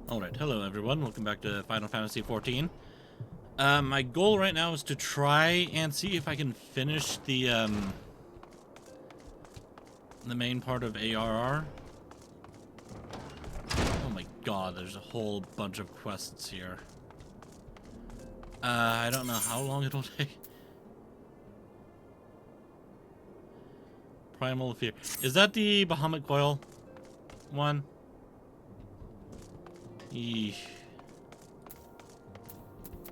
Alright, hello everyone, welcome back to Final Fantasy XIV. My goal right now is to try and see if I can finish the main part of ARR. Oh my god, there's a whole bunch of quests here. I don't know how long it'll take. Primal Fear. Is that the Bahamut Coil one? Eesh.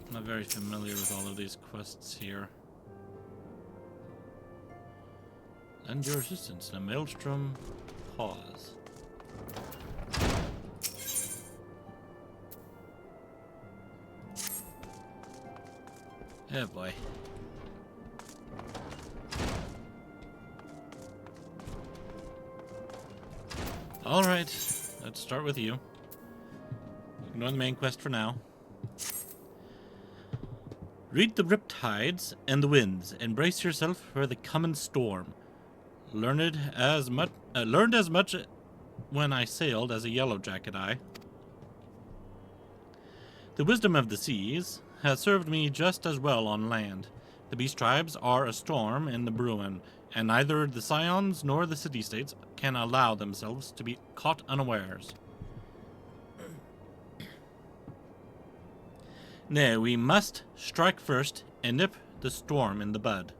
I'm not very familiar with all of these quests here. Lend your assistance in a maelstrom. Pause. Oh boy. Alright, let's start with you. Ignore the main quest for now. Read the riptides and the winds, and brace yourself for the coming storm. Learned as much when I sailed as a yellow jacket eye. The wisdom of the seas has served me just as well on land. The beast tribes are a storm in the brewing, and neither the scions nor the city-states can allow themselves to be caught unawares. Nay, we must strike first and nip the storm in the bud.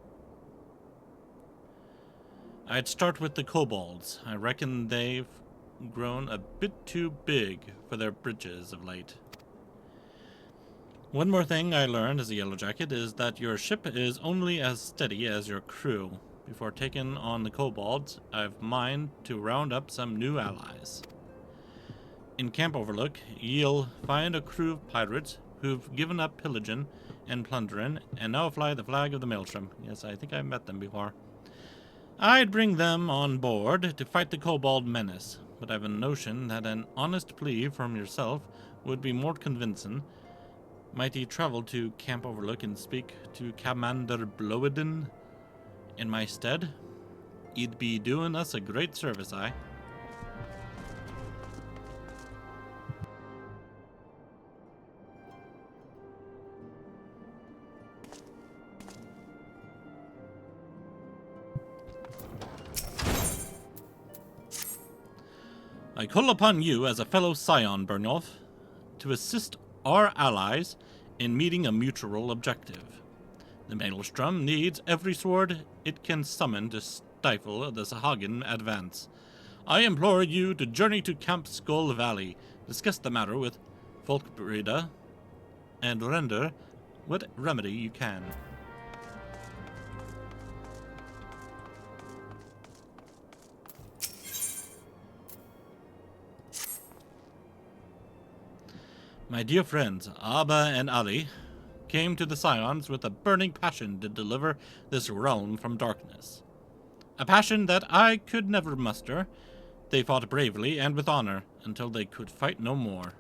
I'd start with the kobolds. I reckon they've grown a bit too big for their britches of late. One more thing I learned as a yellow jacket is that your ship is only as steady as your crew. Before taking on the kobolds, I've mind to round up some new allies. In Camp Overlook, you'll find a crew of pirates who've given up pillaging and plundering and now fly the flag of the Maelstrom. Yes, I think I've met them before. I'd bring them on board to fight the kobold menace, but I've a notion that an honest plea from yourself would be more convincing. Might he travel to Camp Overlook and speak to Commander Bloweden in my stead? He'd be doing us a great service, I. I call upon you as a fellow scion, Byrnjolf, to assist our allies in meeting a mutual objective. The Maelstrom needs every sword it can summon to stifle the Sahagin advance. I implore you to journey to Camp Skull Valley, discuss the matter with Folkbrida, and render what remedy you can. My dear friends, Abba and Ali came to the Scions with a burning passion to deliver this realm from darkness. A passion that I could never muster. They fought bravely and with honor until they could fight no more.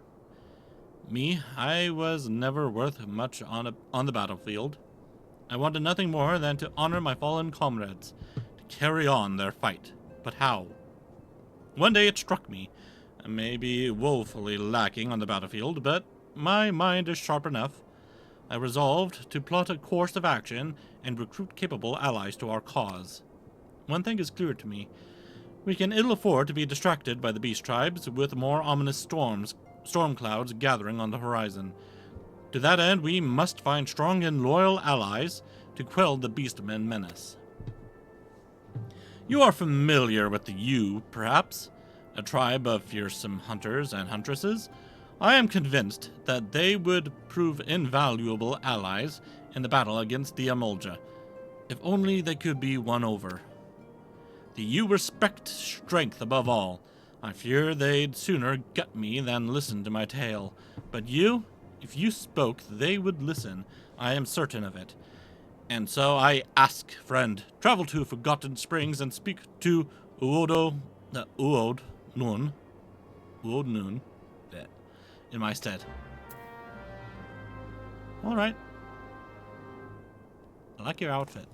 Me, I was never worth much on the battlefield. I wanted nothing more than to honor my fallen comrades, to carry on their fight. But how? One day it struck me. I may be woefully lacking on the battlefield, but my mind is sharp enough. I resolved to plot a course of action and recruit capable allies to our cause. One thing is clear to me. We can ill afford to be distracted by the beast tribes with more ominous storm clouds gathering on the horizon. To that end, we must find strong and loyal allies to quell the beastmen menace. You are familiar with the Yu, perhaps? A tribe of fearsome hunters and huntresses. I am convinced that they would prove invaluable allies in the battle against the Amolja, if only they could be won over. The Yu respect strength above all. I fear they'd sooner gut me than listen to my tale. But you, if you spoke, they would listen. I am certain of it. And so I ask, friend, travel to Forgotten Springs and speak to Uod Nun, in my stead. Alright. I like your outfit.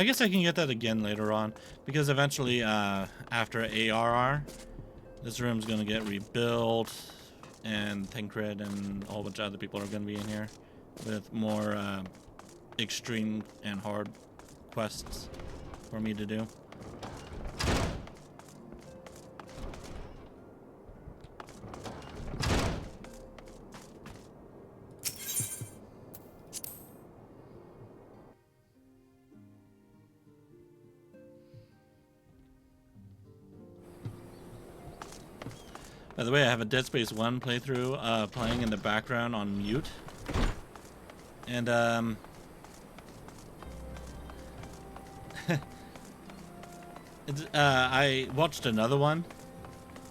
I guess I can get that again later on, because eventually, after ARR, this room's gonna get rebuilt, and Tancred and a whole bunch of other people are gonna be in here with more extreme and hard quests for me to do. By the way, I have a Dead Space 1 playthrough playing in the background on mute. And I watched another one.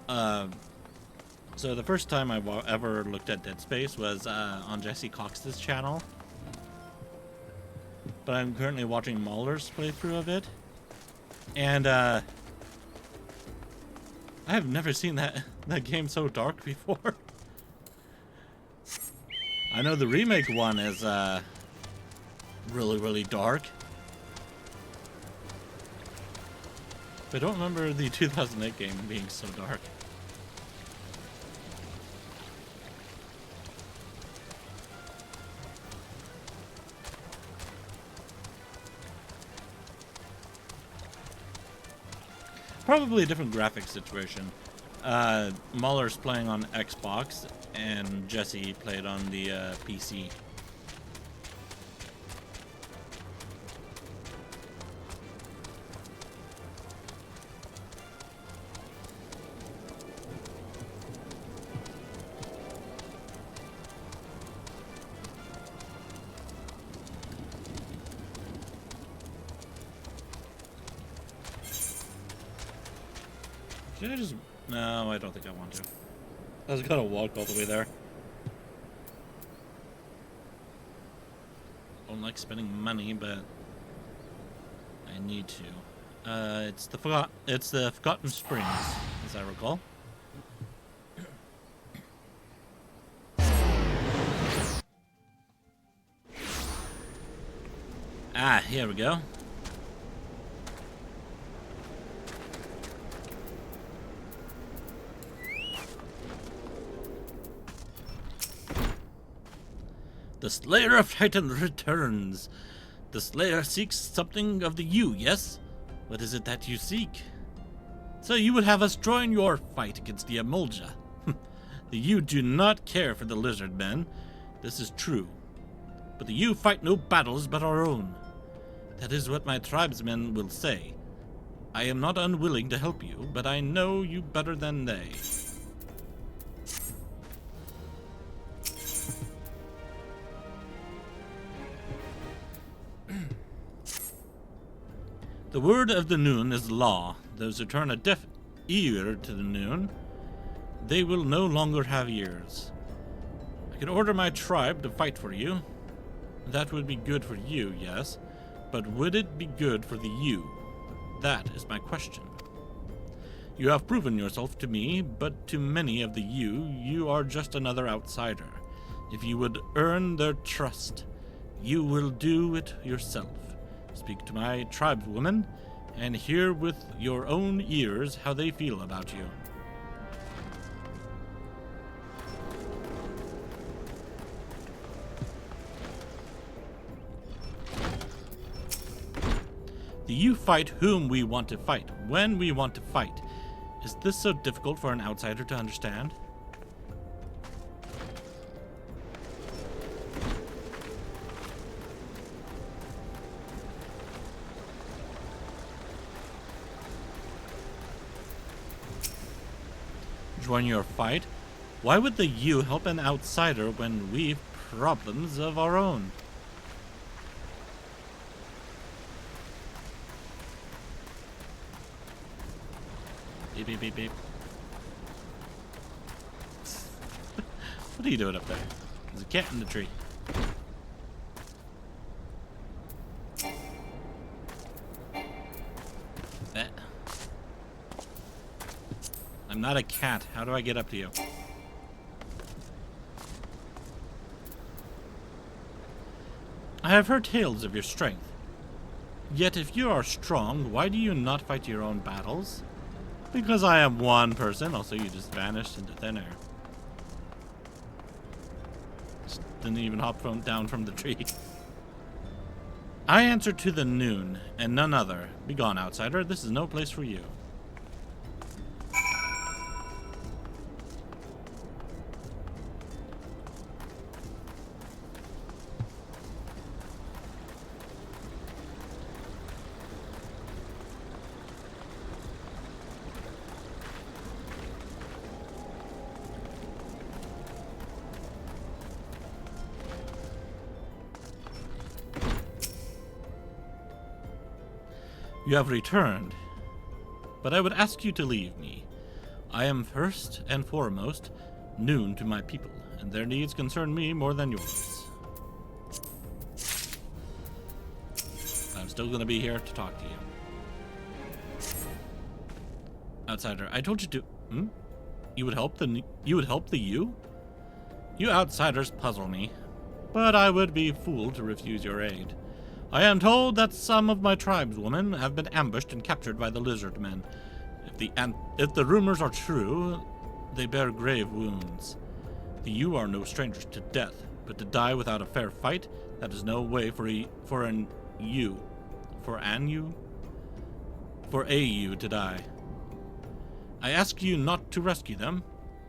So the first time I ever looked at Dead Space was on Jesse Cox's channel. But I'm currently watching Mahler's playthrough of it. And I have never seen that game so dark before. I know the remake one is really dark. But I don't remember the 2008 game being so dark. Probably a different graphics situation. Mahler's playing on Xbox, and Jesse played on the PC. Should I just... No, I don't think I want to. I was gonna walk all the way there. Don't like spending money, but I need to. It's the Forgotten Springs, as I recall. Ah, here we go. The Slayer of Titan returns. The Slayer seeks something of the U, yes? What is it that you seek? So you would have us join your fight against the Emulja. The U do not care for the lizard men. This is true. But the U fight no battles but our own. That is what my tribesmen will say. I am not unwilling to help you, but I know you better than they. The word of the Noon is law. Those who turn a deaf ear to the Noon, they will no longer have ears. I could order my tribe to fight for you. That would be good for you, yes. But would it be good for the U? That is my question. You have proven yourself to me, but to many of the U, you are just another outsider. If you would earn their trust, you will do it yourself. Speak to my tribeswomen, and hear with your own ears how they feel about you. The U fight whom we want to fight, when we want to fight. Is this so difficult for an outsider to understand? Join your fight? Why would the U help an outsider when we've problems of our own? Beep, beep, beep, beep. What are you doing up there? There's a cat in the tree. I'm not a cat. How do I get up to you? I have heard tales of your strength. Yet if you are strong, why do you not fight your own battles? Because I am one person. Also, you just vanished into thin air. Just didn't even hop down from the tree. I answer to the noon, and none other. Begone, outsider. This is no place for you. You have returned, but I would ask you to leave me. I am first and foremost noon to my people, and their needs concern me more than yours. I'm still going to be here to talk to you. Outsider, I told you to... You would help the you? You outsiders puzzle me, but I would be fooled to refuse your aid. I am told that some of my tribeswomen have been ambushed and captured by the lizard men. If the rumors are true, they bear grave wounds. You are no strangers to death, but to die without a fair fight, that is no way for a you to die. I ask you not to rescue them,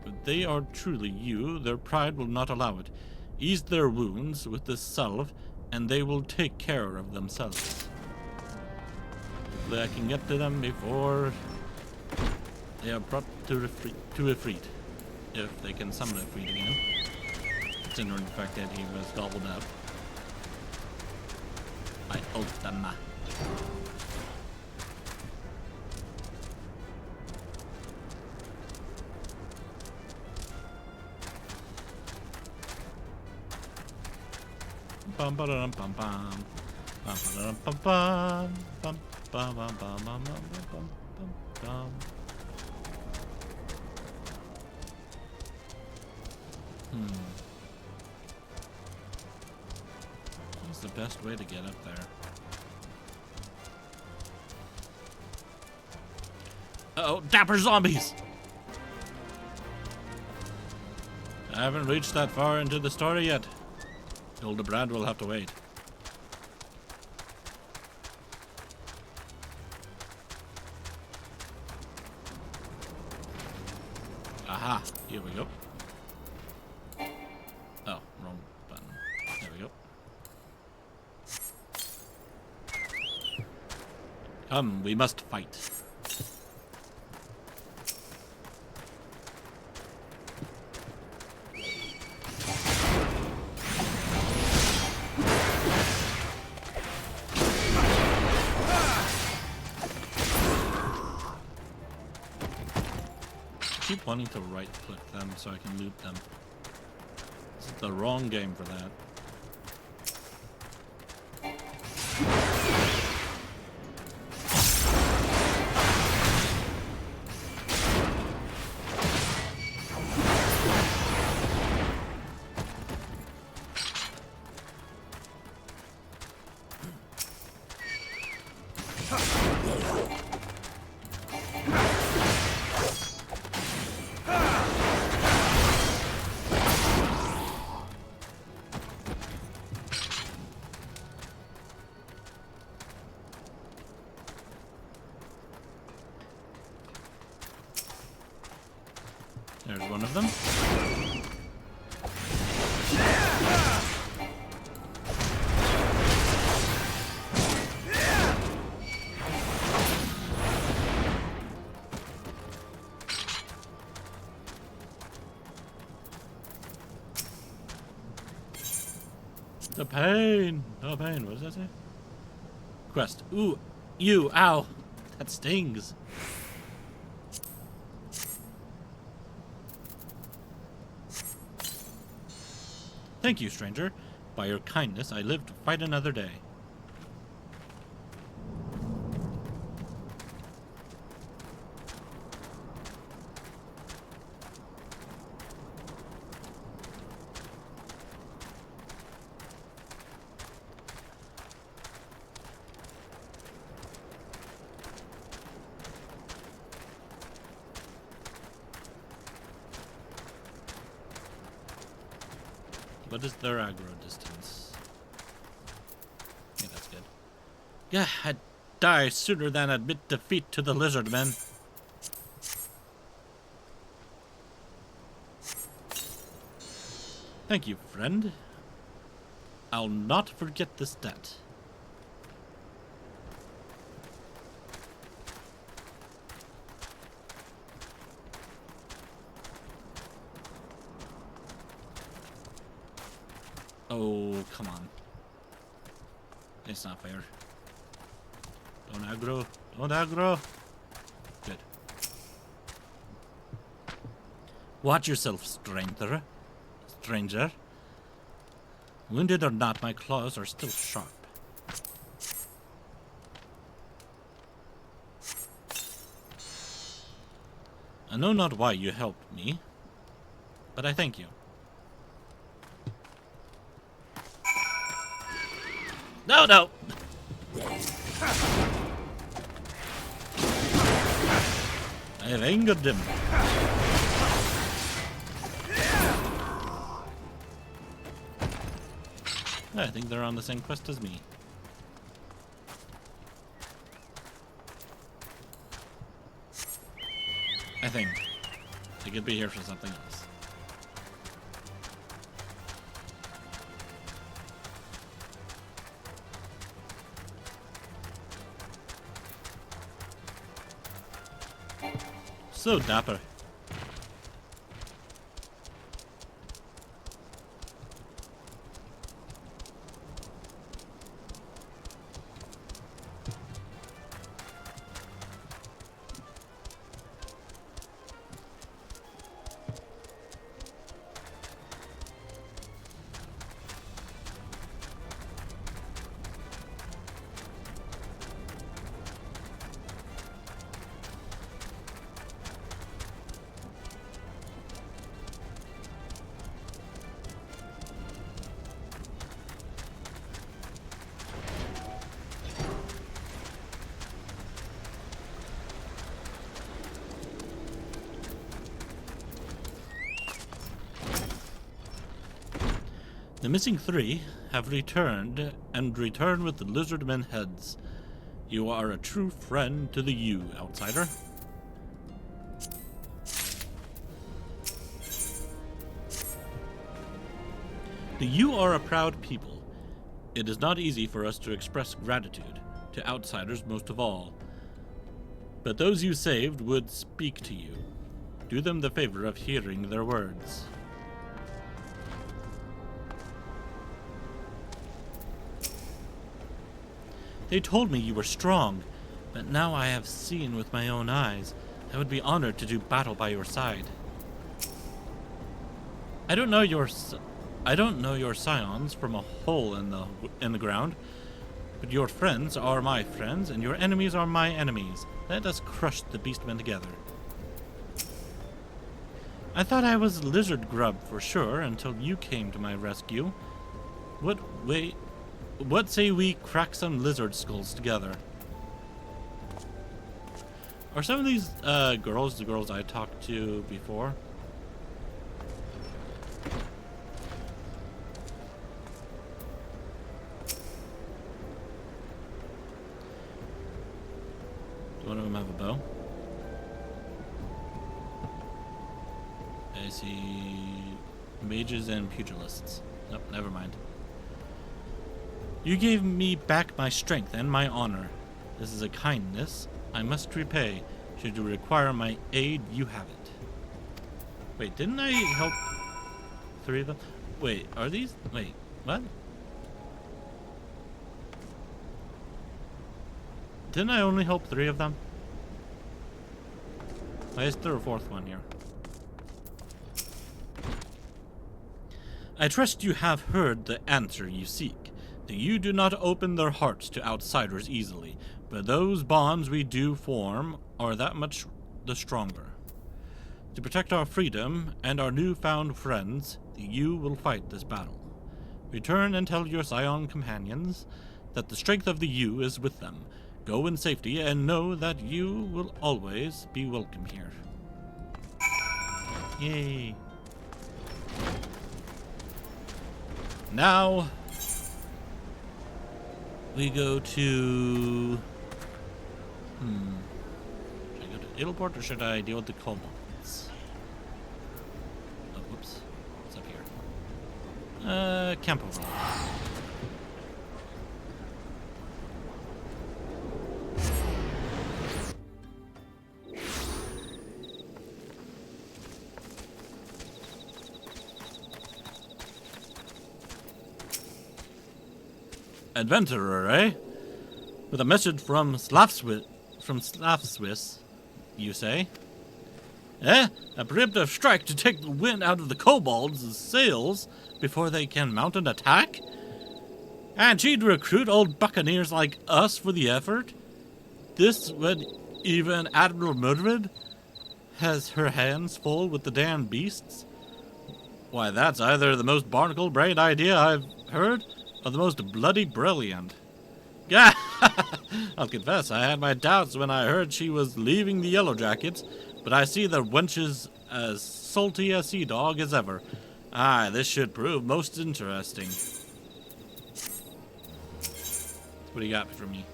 but they are truly you. Their pride will not allow it. Ease their wounds with this salve, and they will take care of themselves. Hopefully I can get to them before they are brought to Ifrit. If they can summon Ifrit again. Considering the fact that he was gobbled up by Ultima. Bum ba dum bum bum. Bum ba dum bum bum. Bum bum bum bum bum bum bum. What's the best way to get up there? Uh-oh, dapper zombies! I haven't reached that far into the story yet. Hildebrand will have to wait. Aha, here we go. Oh, wrong button. There we go. Come, we must fight. I keep wanting to right click them so I can loot them. This is the wrong game for that. There's one of them. The pain. No pain. What does that say? Quest. Ooh. You. Ow. That stings. Thank you, stranger. By your kindness, I live to fight another day. What is their aggro distance? Yeah, that's good. Yeah, I'd die sooner than admit defeat to the lizard men. Thank you, friend. I'll not forget this debt. Oh, come on. It's not fair. Don't aggro. Don't aggro. Good. Watch yourself, stranger. Wounded or not, my claws are still sharp. I know not why you helped me, but I thank you. No, no! I have angered him. I think they're on the same quest as me. I think. They could be here for something else. So dapper. The missing three have returned, and return with the lizardmen heads. You are a true friend to the U, outsider. The U are a proud people. It is not easy for us to express gratitude, to outsiders most of all. But those you saved would speak to you. Do them the favor of hearing their words. They told me you were strong, but now I have seen with my own eyes. I would be honored to do battle by your side. I don't know your scions from a hole in the ground, but your friends are my friends, and your enemies are my enemies. Let us crush the beastmen together. I thought I was lizard grub for sure until you came to my rescue. What say we crack some lizard skulls together? Are some of these girls the girls I talked to before? Do one of them have a bow? I see mages and pugilists. Nope, never mind. You gave me back my strength and my honor. This is a kindness I must repay. Should you require my aid, you have it. Wait, didn't I help three of them? Wait, are these... Wait, what? Didn't I only help three of them? Why is there a fourth one here? I trust you have heard the answer you seek. You do not open their hearts to outsiders easily, but those bonds we do form are that much the stronger. To protect our freedom and our newfound friends, the U will fight this battle. Return and tell your Scion companions that the strength of the U is with them. Go in safety and know that you will always be welcome here. Yay. Now we go to... Should I go to Edelport or should I deal with the kobolds? Oh, whoops. What's up here? Camp overlord. Adventurer, eh? With a message from Slavswiss, you say? Eh? A preemptive strike to take the wind out of the kobolds' sails before they can mount an attack? And she'd recruit old buccaneers like us for the effort? This when even Admiral Mordred has her hands full with the damned beasts? Why, that's either the most barnacle-brained idea I've heard, or the most bloody brilliant. Yeah, I'll confess, I had my doubts when I heard she was leaving the Yellow Jackets, but I see the wench's as salty a sea dog as ever. Aye, this should prove most interesting. What do you got for me?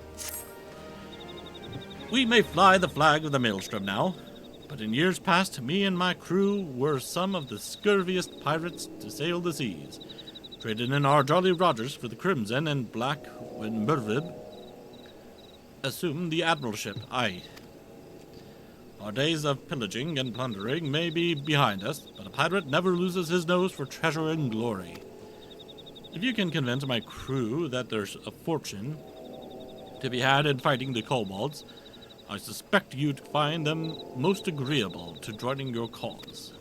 We may fly the flag of the Maelstrom now, but in years past, me and my crew were some of the scurviest pirates to sail the seas. Traded in our Jolly Rogers for the Crimson and Black when Murvid assumed the admiralship. Aye. Our days of pillaging and plundering may be behind us, but a pirate never loses his nose for treasure and glory. If you can convince my crew that there's a fortune to be had in fighting the kobolds, I suspect you'd find them most agreeable to joining your cause.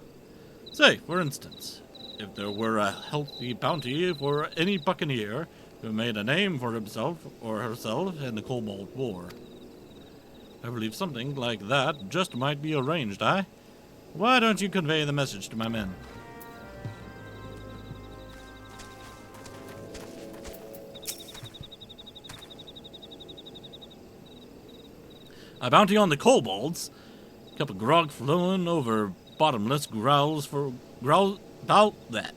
Say, for instance, if there were a healthy bounty for any buccaneer who made a name for himself or herself in the Kobold War. I believe something like that just might be arranged, eh? Why don't you convey the message to my men? A bounty on the kobolds? Cup of grog flowing over bottomless growls for about that.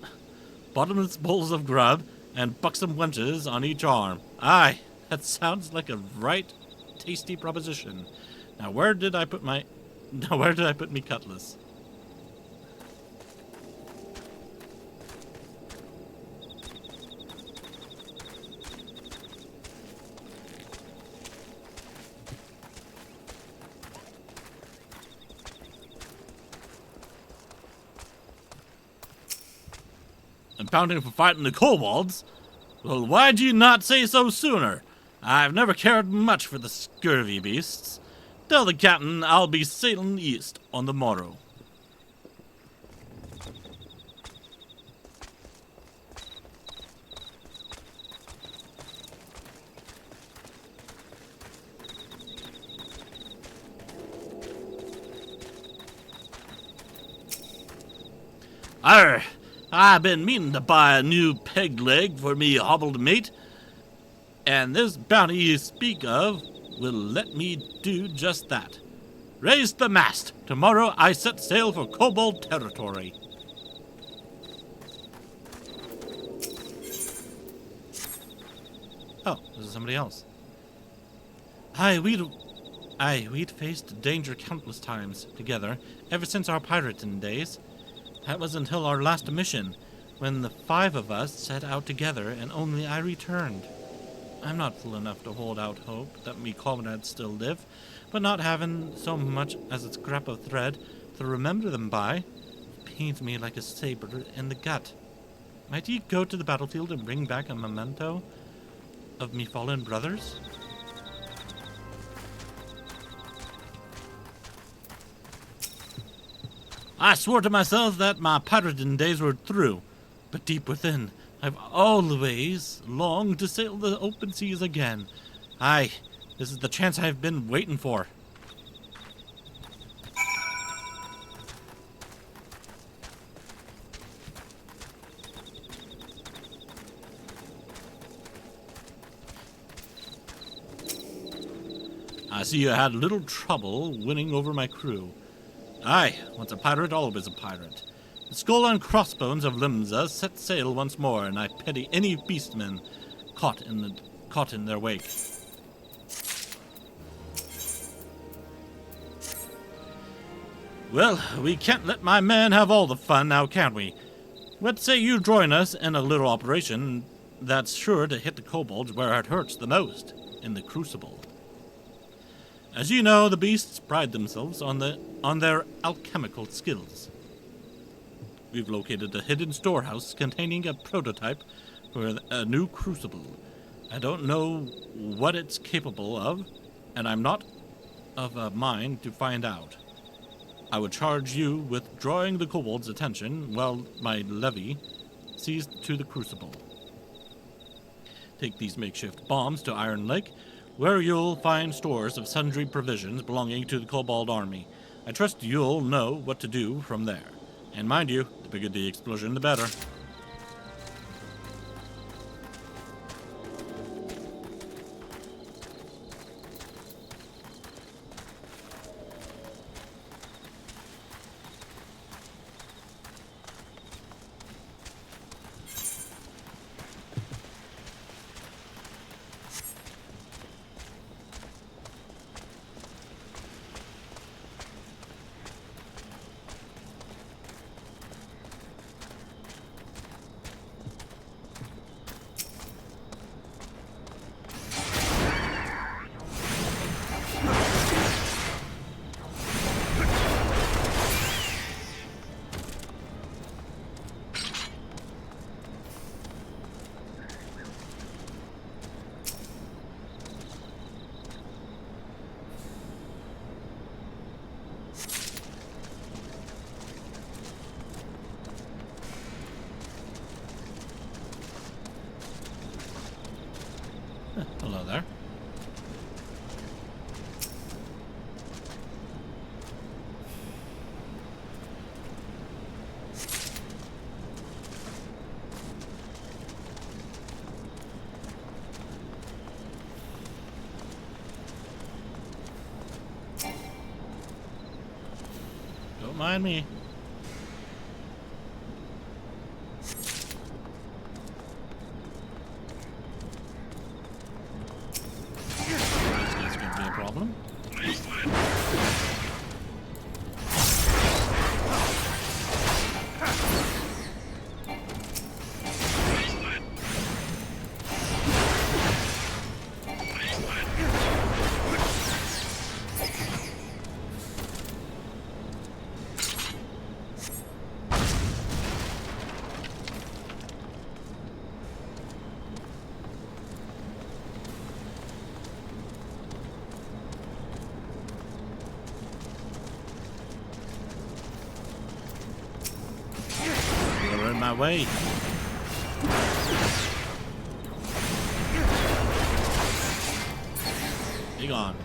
Bottomless bowls of grub and buxom wenches on each arm. Aye, that sounds like a right tasty proposition. Now where did I put me cutlass? And pounding for fighting the kobolds? Well, why'd you not say so sooner? I've never cared much for the scurvy beasts. Tell the captain I'll be sailing east on the morrow. Arr! I've been meaning to buy a new peg leg for me hobbled mate, and this bounty you speak of will let me do just that. Raise the mast. Tomorrow I set sail for kobold territory. Oh, this is somebody else. We'd faced danger countless times together ever since our pirating days. That was until our last mission, when the 5 of us set out together and only I returned. I'm not fool enough to hold out hope that me comrades still live, but not having so much as a scrap of thread to remember them by pains me like a saber in the gut. Might ye go to the battlefield and bring back a memento of me fallen brothers? I swore to myself that my pirating days were through, but deep within, I've always longed to sail the open seas again. Aye, this is the chance I've been waiting for. I see you had little trouble winning over my crew. Aye, once a pirate, always a pirate. The skull and crossbones of Limsa set sail once more, and I pity any beastmen caught in their wake. Well, we can't let my men have all the fun now, can we? What say you join us in a little operation that's sure to hit the kobolds where it hurts the most, in the Crucible. As you know, the beasts pride themselves on their alchemical skills. We've located a hidden storehouse containing a prototype for a new Crucible. I don't know what it's capable of, and I'm not of a mind to find out. I would charge you with drawing the kobolds' attention while my levy sees to the Crucible. Take these makeshift bombs to Iron Lake, where you'll find stores of sundry provisions belonging to the kobold army. I trust you'll know what to do from there. And mind you, the bigger the explosion, the better. Hello there. Don't mind me. That's going to be a problem. You're in my way. Be gone.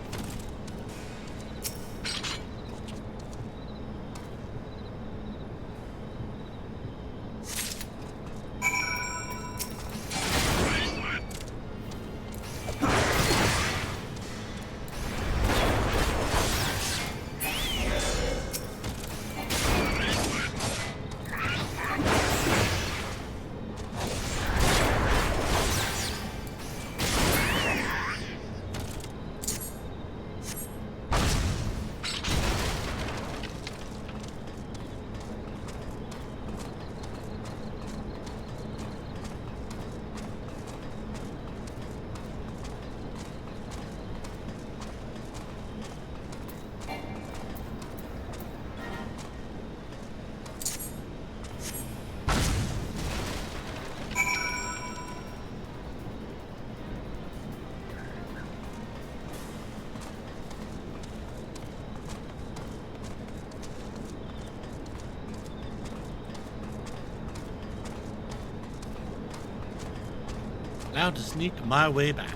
Now to sneak my way back.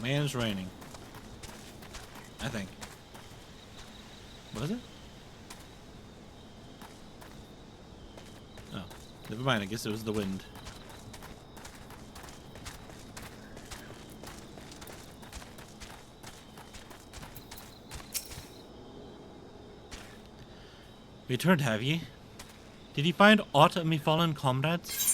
Man, it's raining. I think. Was it? Oh, never mind. I guess it was the wind. Returned, have ye? Did ye find aught of me fallen comrades?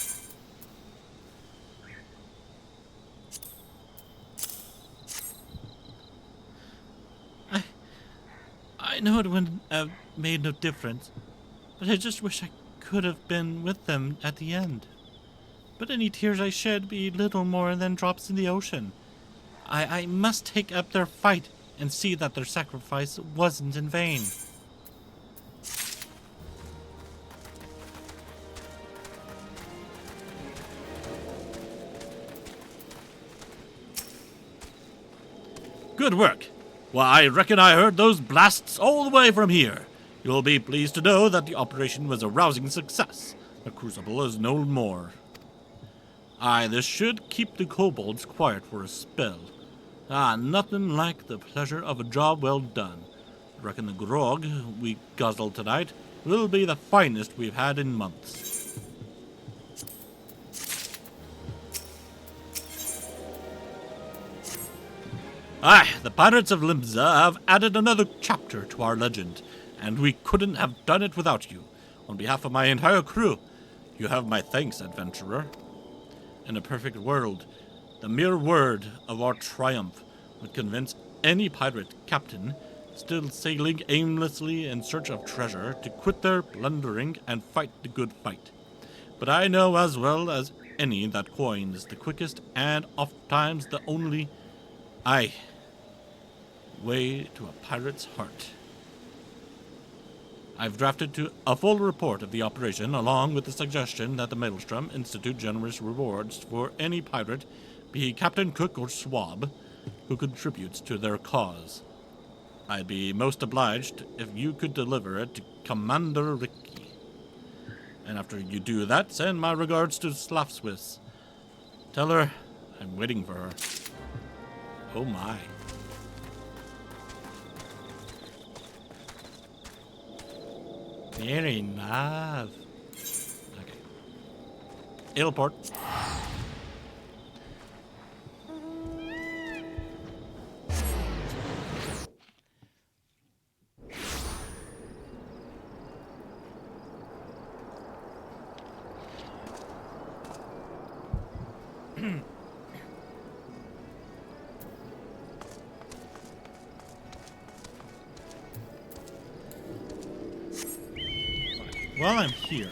I know it wouldn't have made no difference, but I just wish I could have been with them at the end. But any tears I shed be little more than drops in the ocean. I must take up their fight and see that their sacrifice wasn't in vain. Good work. Why, I reckon I heard those blasts all the way from here. You'll be pleased to know that the operation was a rousing success. The crucible is no more. Aye, this should keep the kobolds quiet for a spell. Nothing like the pleasure of a job well done. I reckon the grog we guzzled tonight will be the finest we've had in months. Aye, the pirates of Limsa have added another chapter to our legend, and we couldn't have done it without you. On behalf of my entire crew, you have my thanks, adventurer. In a perfect world, the mere word of our triumph would convince any pirate captain still sailing aimlessly in search of treasure to quit their plundering and fight the good fight. But I know as well as any that coin is the quickest and ofttimes the only way to a pirate's heart. I've drafted to a full report of the operation, along with the suggestion that the Maelstrom institute generous rewards for any pirate, be he captain, cook, or swab, who contributes to their cause. I'd be most obliged if you could deliver it to Commander Ricky. And after you do that, send my regards to Slafswiss. Tell her I'm waiting for her. Oh my. Very nice. Okay. Airport. While I'm here,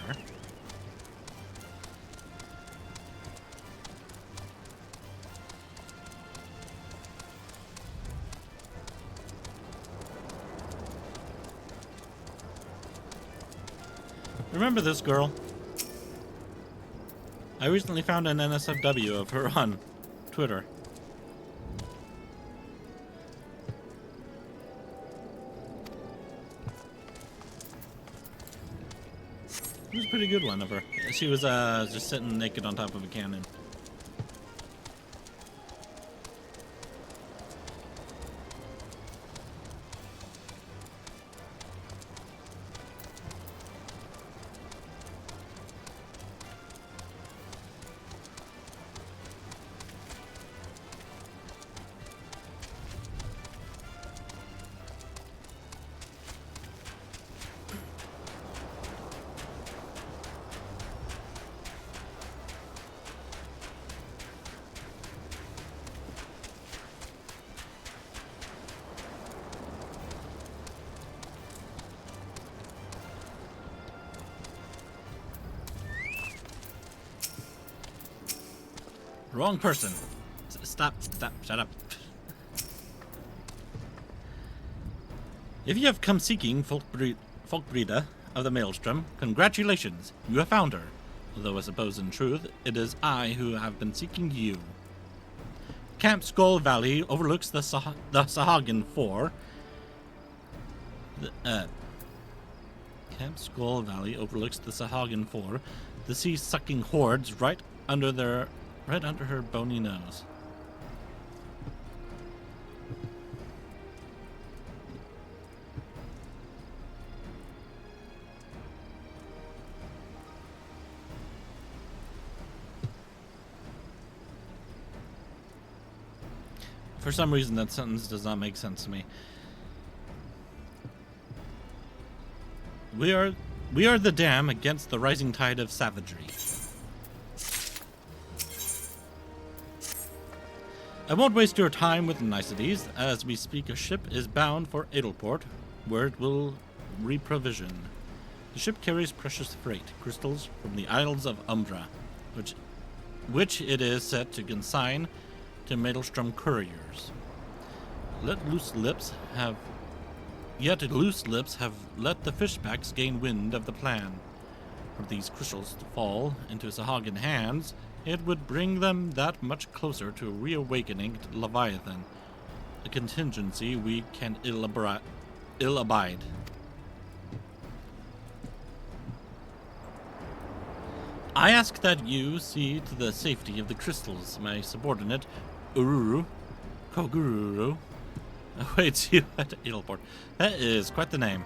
remember this girl? I recently found an NSFW of her on Twitter. It was a pretty good one of her. She was just sitting naked on top of a cannon. Wrong person. Stop, shut up. If you have come seeking Folkbreda of the Maelstrom, congratulations, you have found her. Although I suppose in truth, it is I who have been seeking you. Camp Skull Valley overlooks the Sahagan Four. Camp Skull Valley overlooks the Sahagan Four, the sea-sucking hordes right under her bony nose. For some reason, that sentence does not make sense to me. We are the dam against the rising tide of savagery. I won't waste your time with niceties. As we speak, a ship is bound for Edelport, where it will reprovision. The ship carries precious freight, crystals from the Isles of Umbra, which it is set to consign to Maelstrom couriers. Yet loose lips have let the fishbacks gain wind of the plan. For these crystals to fall into Sahuagin hands, it would bring them that much closer to reawakening Leviathan, a contingency we can ill abide. I ask that you see to the safety of the crystals. My subordinate, Ururu Kogururu, awaits you at Edelport. That is quite the name.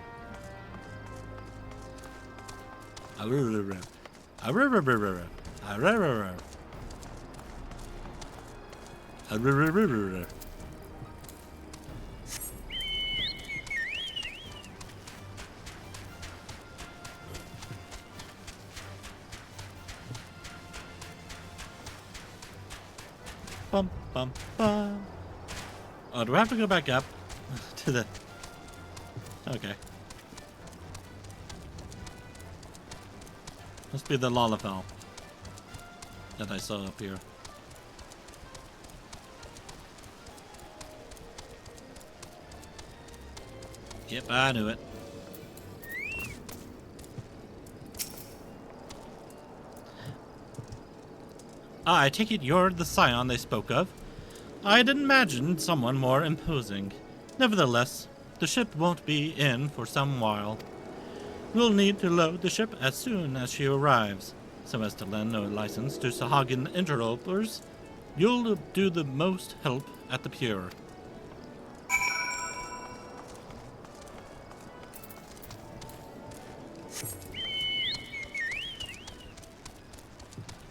Bum, bum, bum. Oh, do I have to go back up to the... Okay. Must be the Lalafell that I saw up here. Yep, I knew it. I take it you're the scion they spoke of. I had imagined someone more imposing. Nevertheless, the ship won't be in for some while. We'll need to load the ship as soon as she arrives, so as to lend no license to Sahuagin interlopers. You'll do the most help at the pier.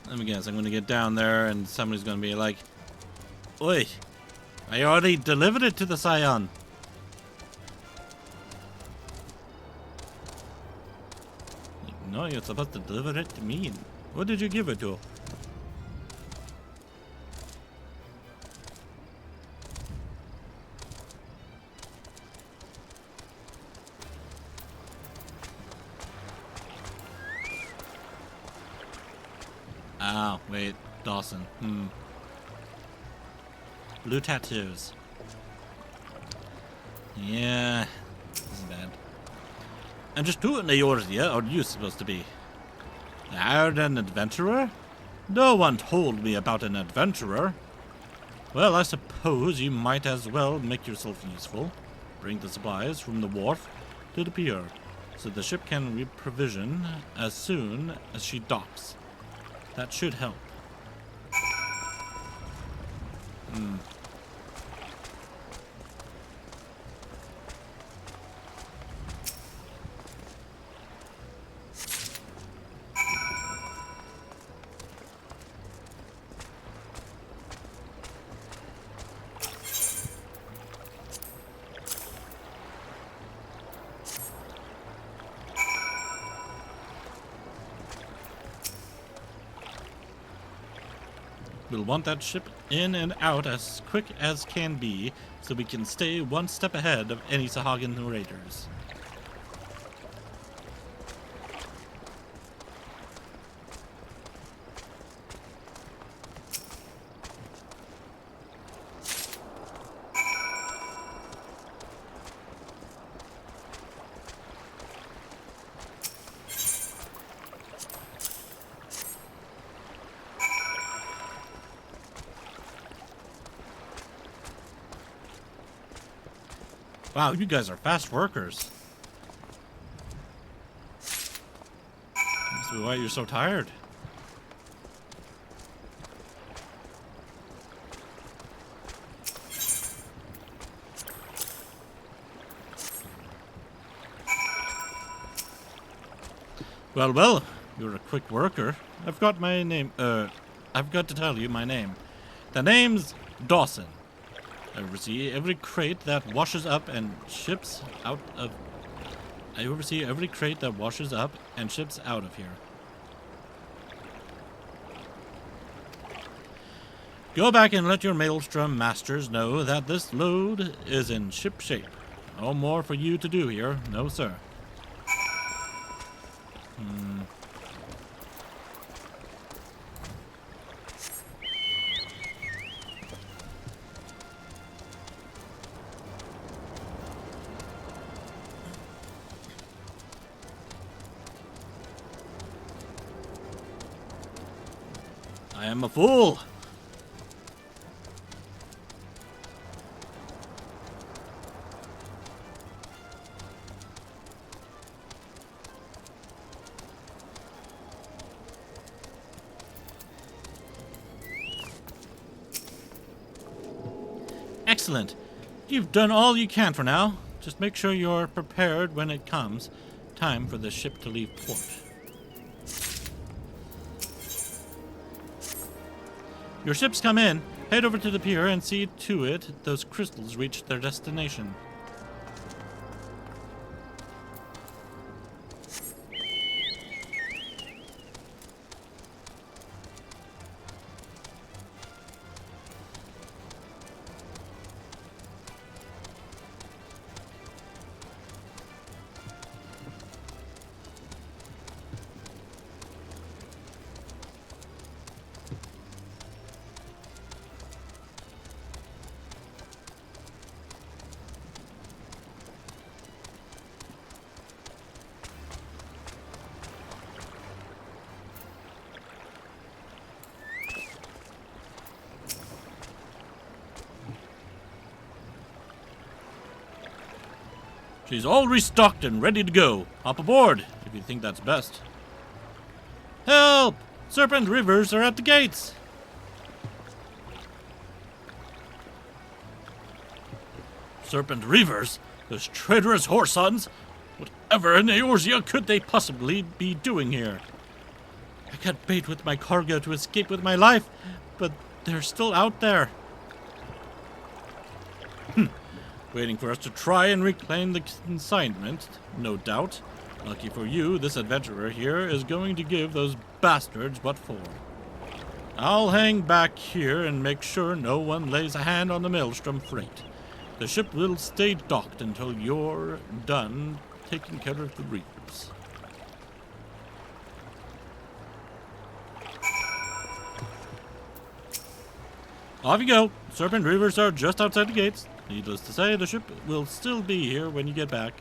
Let me guess, I'm gonna get down there and somebody's gonna be like, "Oi, I already delivered it to the Scion." No, you're supposed to deliver it to me. What did you give it to? Oh, wait, Dawson. Blue tattoos. Yeah, this is bad. I'm just doing the yours, yeah? Or are you supposed to be? Hired an adventurer? No one told me about an adventurer. Well, I suppose you might as well make yourself useful. Bring the supplies from the wharf to the pier, so the ship can reprovision as soon as she docks. That should help. We'll want that ship in and out as quick as can be, so we can stay one step ahead of any Sahuagin raiders. Wow, you guys are fast workers. Must be why you're so tired. Well, you're a quick worker. I've got my name, I've got to tell you my name. The name's Dawson. I oversee every crate that washes up and ships out of... I oversee every crate that washes up and ships out of here. Go back and let your Maelstrom masters know that this load is in ship shape. No more for you to do here. No, sir. I am a fool. Excellent. You've done all you can for now. Just make sure you're prepared when it comes time for the ship to leave port. Your ships come in. Head over to the pier and see to it those crystals reach their destination. She's all restocked and ready to go. Hop aboard, if you think that's best. Help! Serpent Rivers are at the gates! Serpent Reavers? Those traitorous whore sons? Whatever in Eorzea could they possibly be doing here? I got bait with my cargo to escape with my life, but they're still out there. Waiting for us to try and reclaim the consignment, no doubt. Lucky for you, this adventurer here is going to give those bastards what for. I'll hang back here and make sure no one lays a hand on the Maelstrom freight. The ship will stay docked until you're done taking care of the reefs. Off you go. Serpent Reavers are just outside the gates. Needless to say, the ship will still be here when you get back.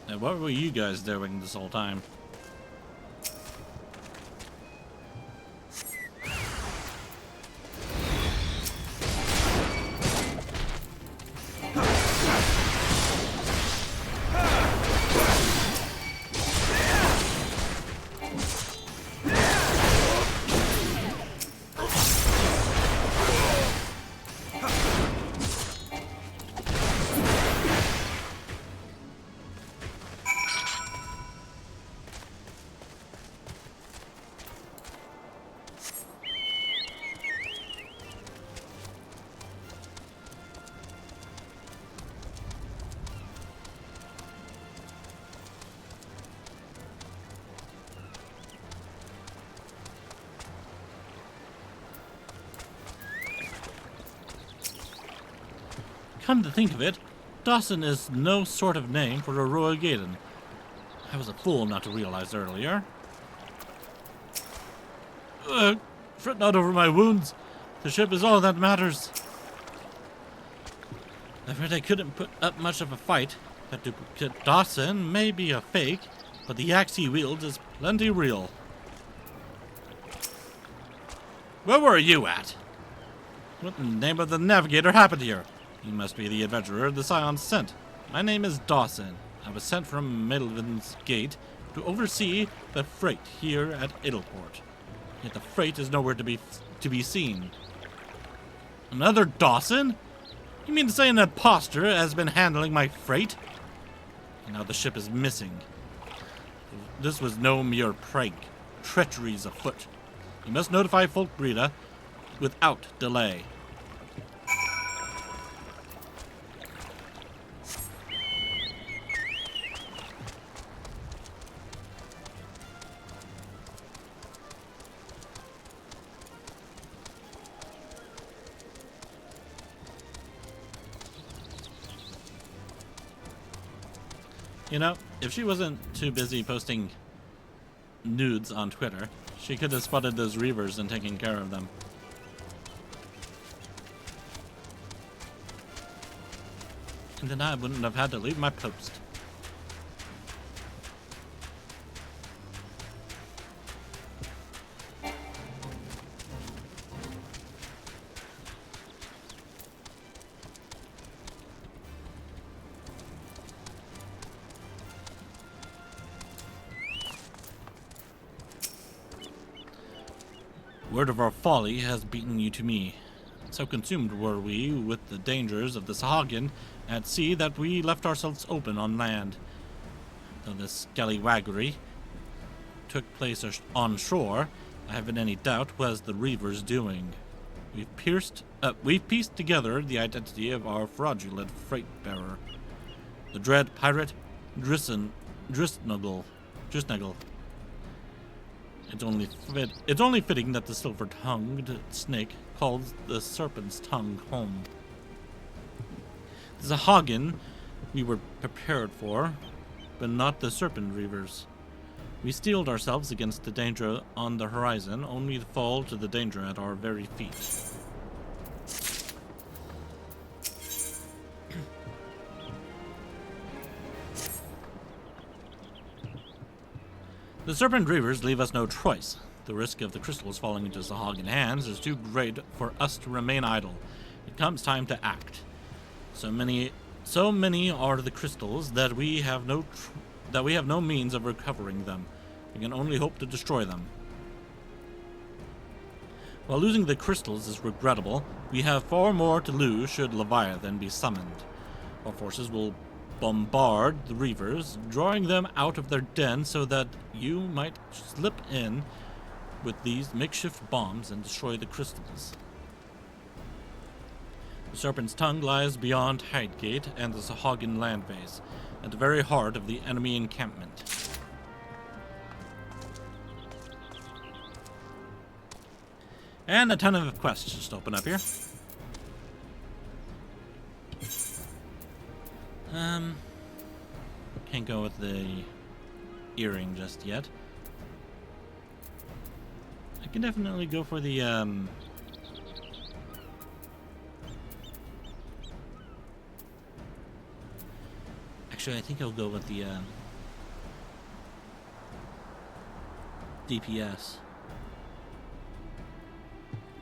Now, what were you guys doing this whole time? Come to think of it, Dawson is no sort of name for a royal Gaiden. I was a fool not to realize earlier. Fret not over my wounds. The ship is all that matters. I've heard I couldn't put up much of a fight. That duplicate Dawson may be a fake, but the axe he wields is plenty real. Where were you at? What in the name of the navigator happened here? You must be the adventurer the Scions sent. My name is Dawson. I was sent from Melvin's Gate to oversee the freight here at Idleport. Yet the freight is nowhere to be seen. Another Dawson? You mean to say an imposter has been handling my freight? And now the ship is missing. This was no mere prank. Treachery's afoot. You must notify Folk Breda without delay. You know, if she wasn't too busy posting nudes on Twitter, she could have spotted those reavers and taken care of them. And then I wouldn't have had to leave my post. Word of our folly has beaten you to me. So consumed were we with the dangers of the Sahagin at sea that we left ourselves open on land. Though this scallywaggery took place on shore, I haven't any doubt was the reaver's doing. We've pieced together the identity of our fraudulent freight bearer, the dread pirate Drisnuggle. It's only fitting that the silver-tongued snake calls the serpent's tongue home. The Sahagin we were prepared for, but not the serpent reavers. We steeled ourselves against the danger on the horizon, only to fall to the danger at our very feet. The serpent reavers leave us no choice. The risk of the crystals falling into Sahagin hands is too great for us to remain idle. It comes time to act. So many are the crystals that we have no means of recovering them. We can only hope to destroy them. While losing the crystals is regrettable, we have far more to lose should Leviathan be summoned. Our forces will bombard the reavers, drawing them out of their den so that you might slip in with these makeshift bombs and destroy the crystals. The Serpent's Tongue lies beyond Hidegate and the Sahagin land base, at the very heart of the enemy encampment. And a ton of quests just open up here. Can't go with the earring just yet. I can definitely go for the actually I think I'll go with the DPS.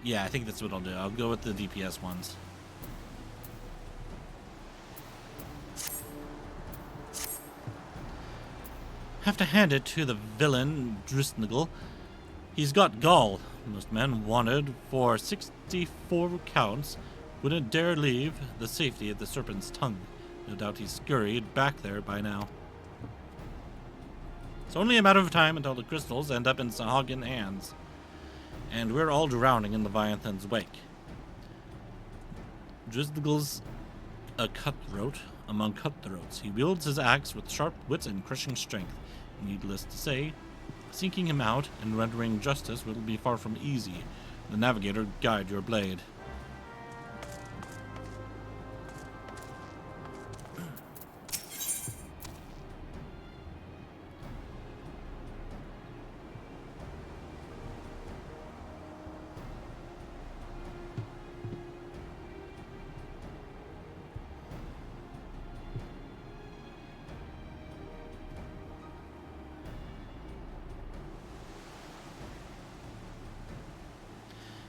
Yeah, I think that's what I'll do. I'll go with the DPS ones. Have to hand it to the villain Drisnuggle. He's got gall. Most men wanted for 64 counts wouldn't dare leave the safety of the Serpent's Tongue. No doubt he's scurried back there by now. It's only a matter of time until the crystals end up in Sahagin hands. And we're all drowning in Leviathan's wake. Drisnuggle's a cutthroat among cutthroats. He wields his axe with sharp wits and crushing strength. Needless to say, seeking him out and rendering justice will be far from easy. The navigator guide your blade.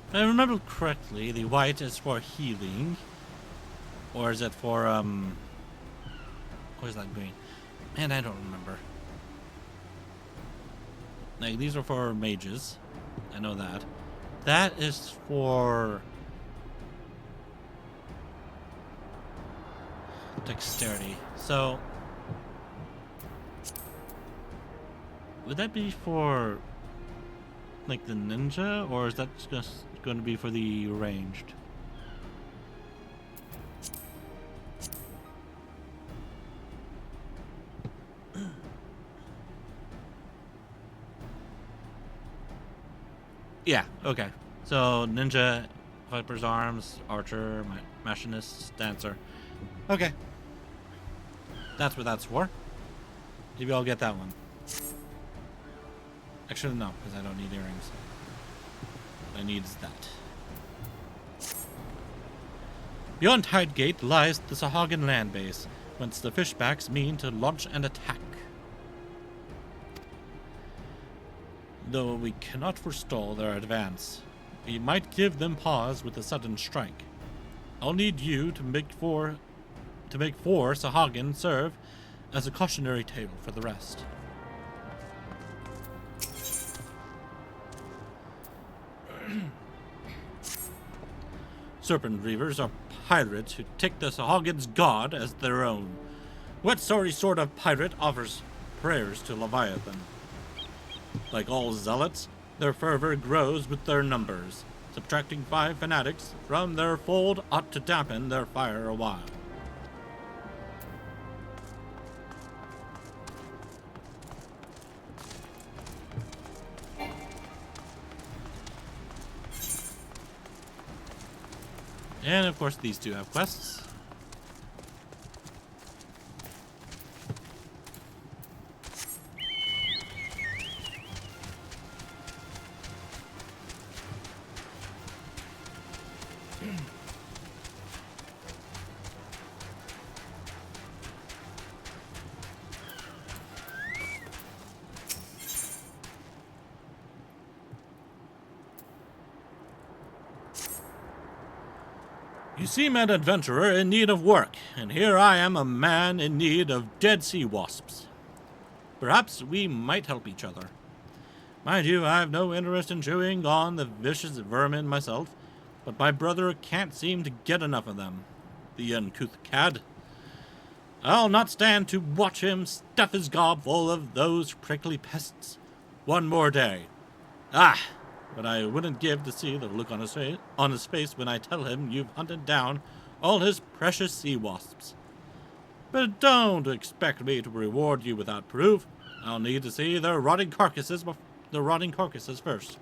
If I remember correctly, the white is for healing, Or is it for, where's that green? Man, I don't remember. Like, these are for mages. I know that. That is for dexterity. So, would that be for, like, the ninja? Or is that just going to be for the ranged? Yeah, okay. So, ninja, viper's arms, archer, machinist, dancer. Okay. That's what that's for. Maybe I'll get that one. Actually, no, because I don't need earrings. What I need is that. Beyond Tide Gate lies the Sahagin land base, whence the fishbacks mean to launch an attack. Though we cannot forestall their advance, we might give them pause with a sudden strike. I'll need you to make four Sahagin serve as a cautionary tale for the rest. Serpent Reavers are pirates who take the Sahagin's god as their own. What sorry sort of pirate offers prayers to Leviathan? Like all zealots, their fervor grows with their numbers. Subtracting 5 fanatics from their fold ought to dampen their fire a while. And of course these two have quests. You seem an adventurer in need of work, and here I am a man in need of dead sea wasps. Perhaps we might help each other. Mind you, I have no interest in chewing on the vicious vermin myself, but my brother can't seem to get enough of them. The uncouth cad. I'll not stand to watch him stuff his gob full of those prickly pests. One more day. Ah! But I wouldn't give to see the look on his face when I tell him you've hunted down all his precious sea wasps. But don't expect me to reward you without proof. I'll need to see their rotting carcasses first.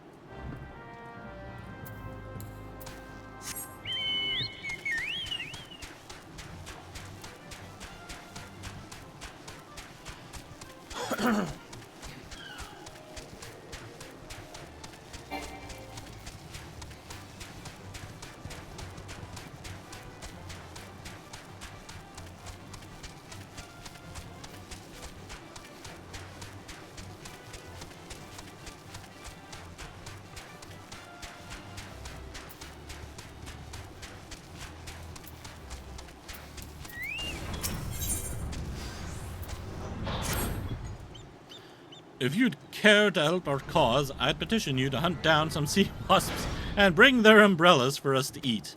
If you'd care to help our cause, I'd petition you to hunt down some sea wasps and bring their umbrellas for us to eat.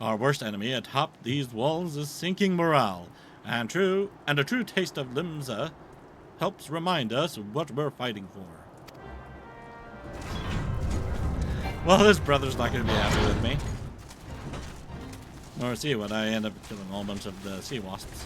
Our worst enemy atop these walls is sinking morale, and a true taste of Limsa helps remind us of what we're fighting for. Well, this brother's not going to be happy with me. Or see what I end up killing a whole bunch of the sea wasps.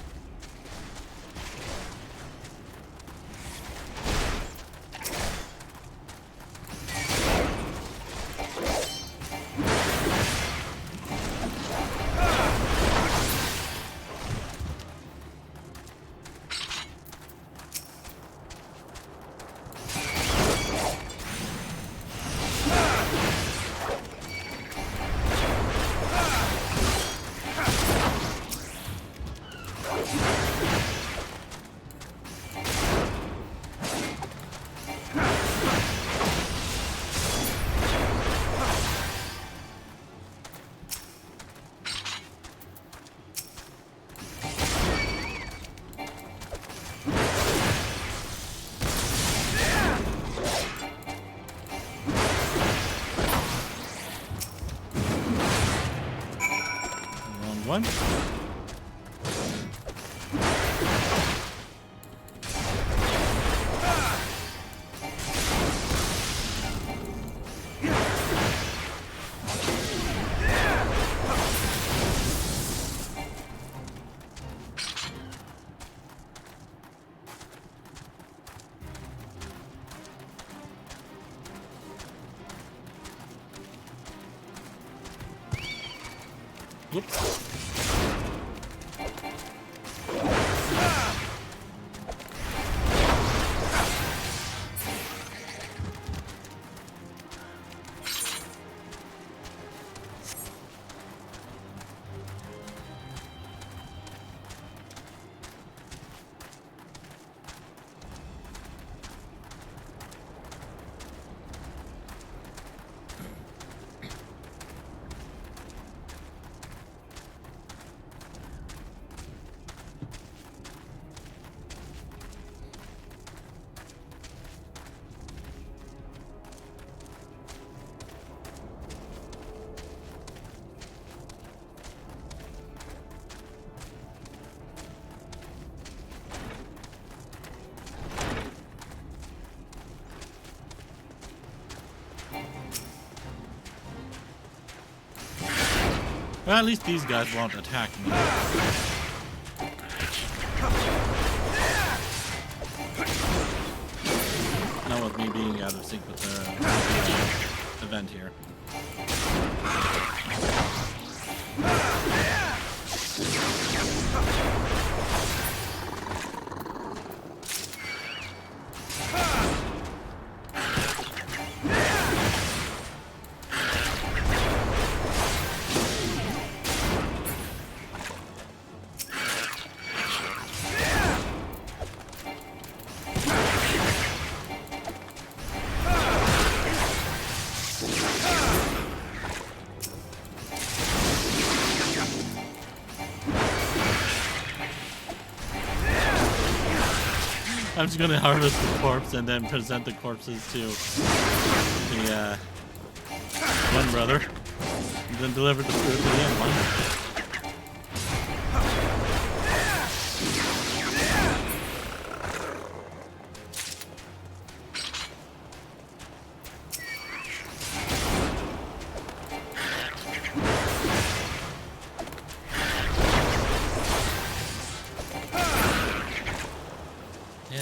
big one. Whoops. Well, at least these guys won't attack me. Not with me being out of sync with the event here. I'm just gonna harvest the corpse and then present the corpses to the one brother, and then deliver the food to the other one.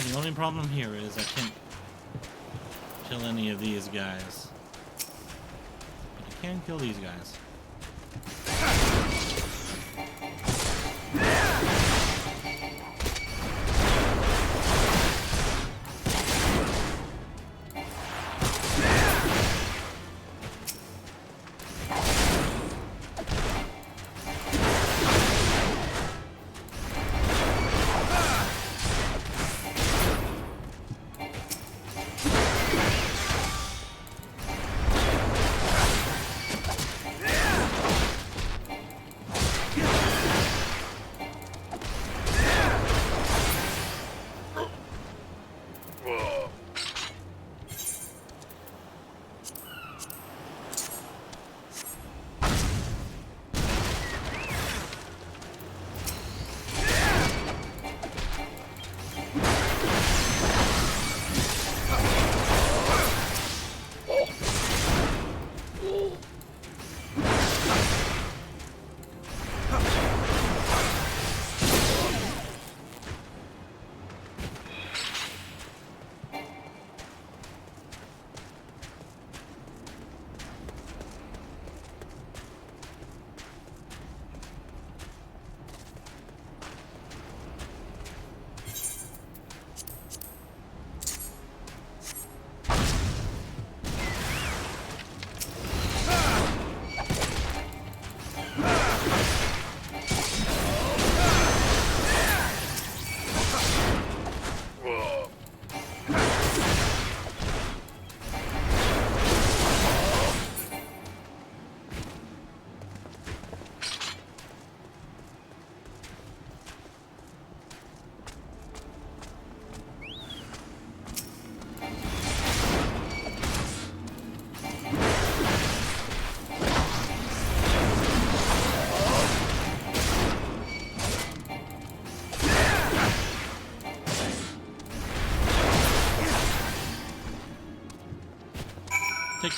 The only problem here is I can't kill any of these guys. But I can kill these guys.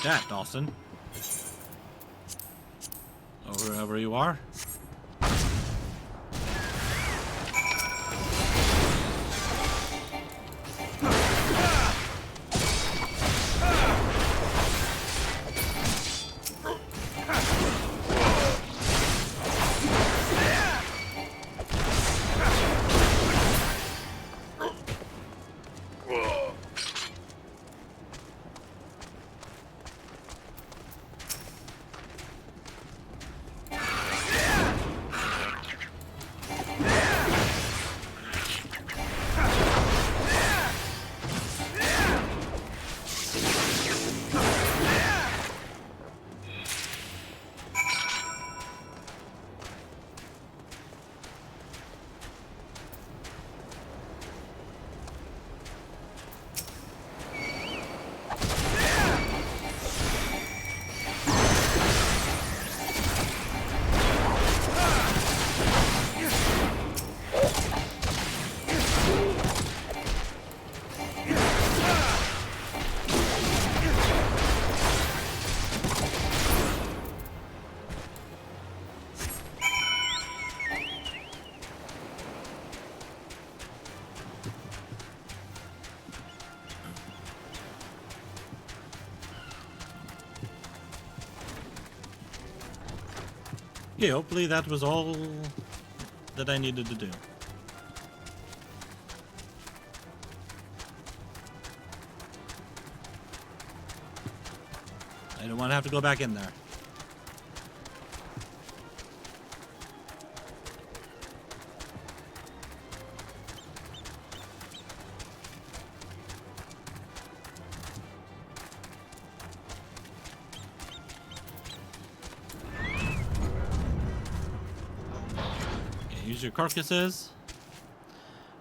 that, Dawson. Or wherever you are. Okay, hopefully that was all that I needed to do. I don't want to have to go back in there. Use your carcasses.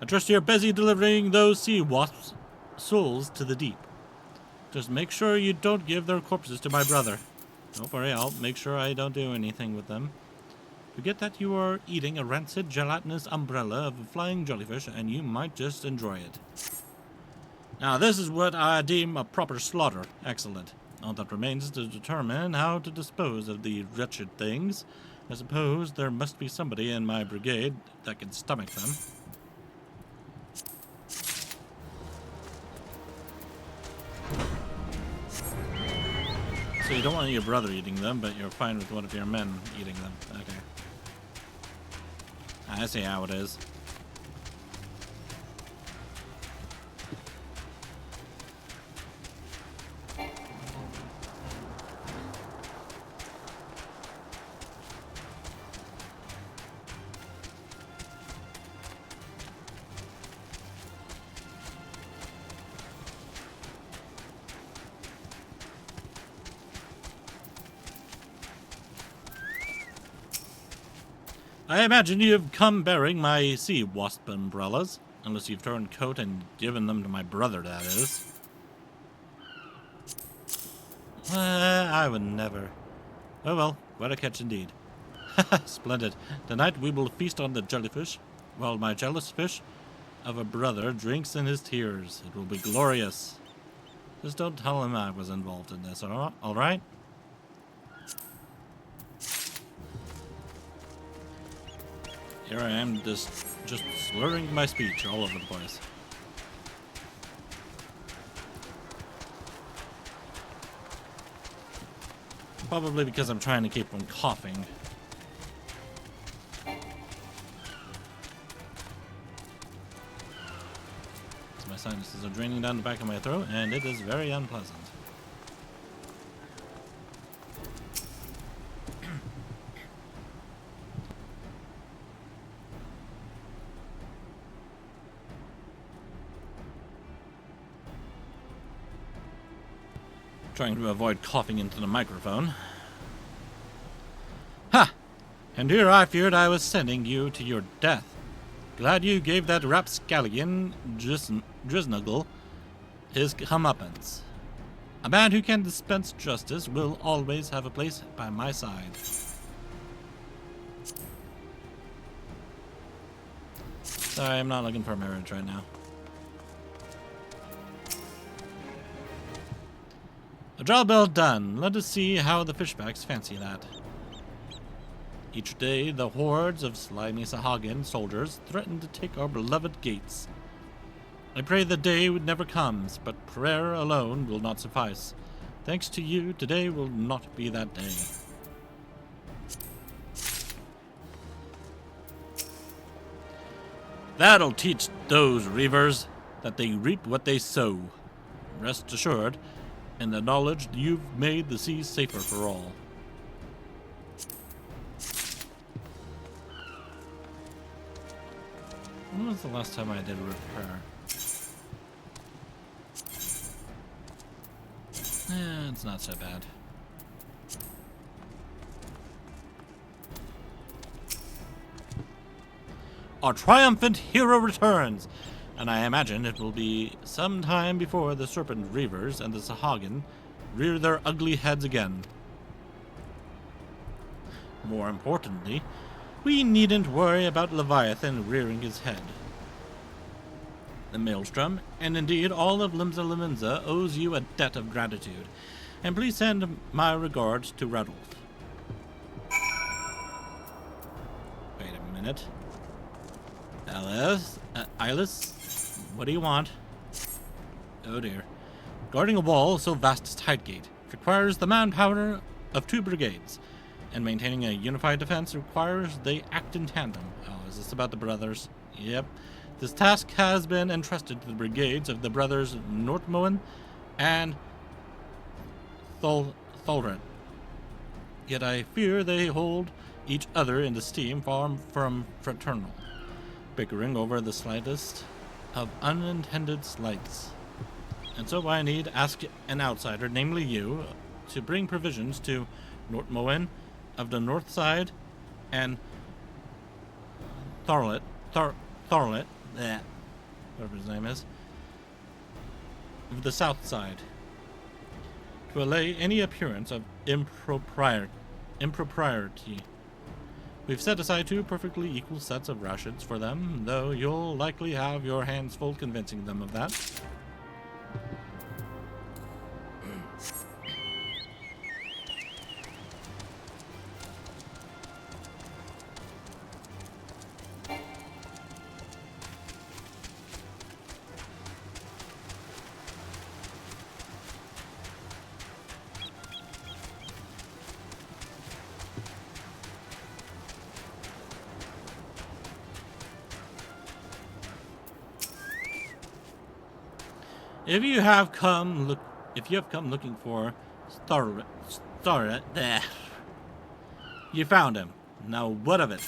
I trust you're busy delivering those sea wasps' souls to the deep. Just make sure you don't give their corpses to my brother. Don't worry, I'll make sure I don't do anything with them. Forget that you are eating a rancid, gelatinous umbrella of a flying jellyfish, and you might just enjoy it. Now, this is what I deem a proper slaughter. Excellent. All that remains is to determine how to dispose of the wretched things. I suppose there must be somebody in my brigade that can stomach them. So you don't want your brother eating them, but you're fine with one of your men eating them. Okay. I see how it is. I imagine you have come bearing my sea wasp umbrellas, unless you've turned coat and given them to my brother, that is. I would never. Oh well, what a catch indeed. Splendid. Tonight we will feast on the jellyfish, while my jealous fish of a brother drinks in his tears. It will be glorious. Just don't tell him I was involved in this, all right? Here I am, just slurring my speech all over the place. Probably because I'm trying to keep from coughing. So my sinuses are draining down the back of my throat, and it is very unpleasant. Trying to avoid coughing into the microphone. Ha! And here I feared I was sending you to your death. Glad you gave that rapscallion Drisnuggle his comeuppance. A man who can dispense justice will always have a place by my side. Sorry, I'm not looking for marriage right now. A job well done. Let us see how the fishbacks fancy that. Each day, the hordes of slimy Sahagin soldiers threaten to take our beloved gates. I pray the day never comes, but prayer alone will not suffice. Thanks to you, today will not be that day. That'll teach those reavers that they reap what they sow. Rest assured, in the knowledge you've made the sea safer for all. When was the last time I did a repair? It's not so bad. Our triumphant hero returns, and I imagine it will be some time before the Serpent Reavers and the Sahagin rear their ugly heads again. More importantly, we needn't worry about Leviathan rearing his head. The Maelstrom, and indeed all of Limsa Liminza, owes you a debt of gratitude, and please send my regards to Radolf. Wait a minute. Ilis, what do you want? Oh dear. Guarding a wall so vast as Tidegate requires the manpower of 2 brigades, and maintaining a unified defense requires they act in tandem. Oh, is this about the brothers? Yep. This task has been entrusted to the brigades of the brothers Nortmoen and Tholrent. Yet I fear they hold each other in esteem far from fraternal, bickering over the slightest of unintended slights. And so I need ask an outsider, namely you, to bring provisions to Nortmoen of the north side and Tharlet, whatever his name is, of the south side, to allay any appearance of impropriety. We've set aside 2 perfectly equal sets of rations for them, though you'll likely have your hands full convincing them of that. If you have come looking for Starret, there. You found him. Now what of it?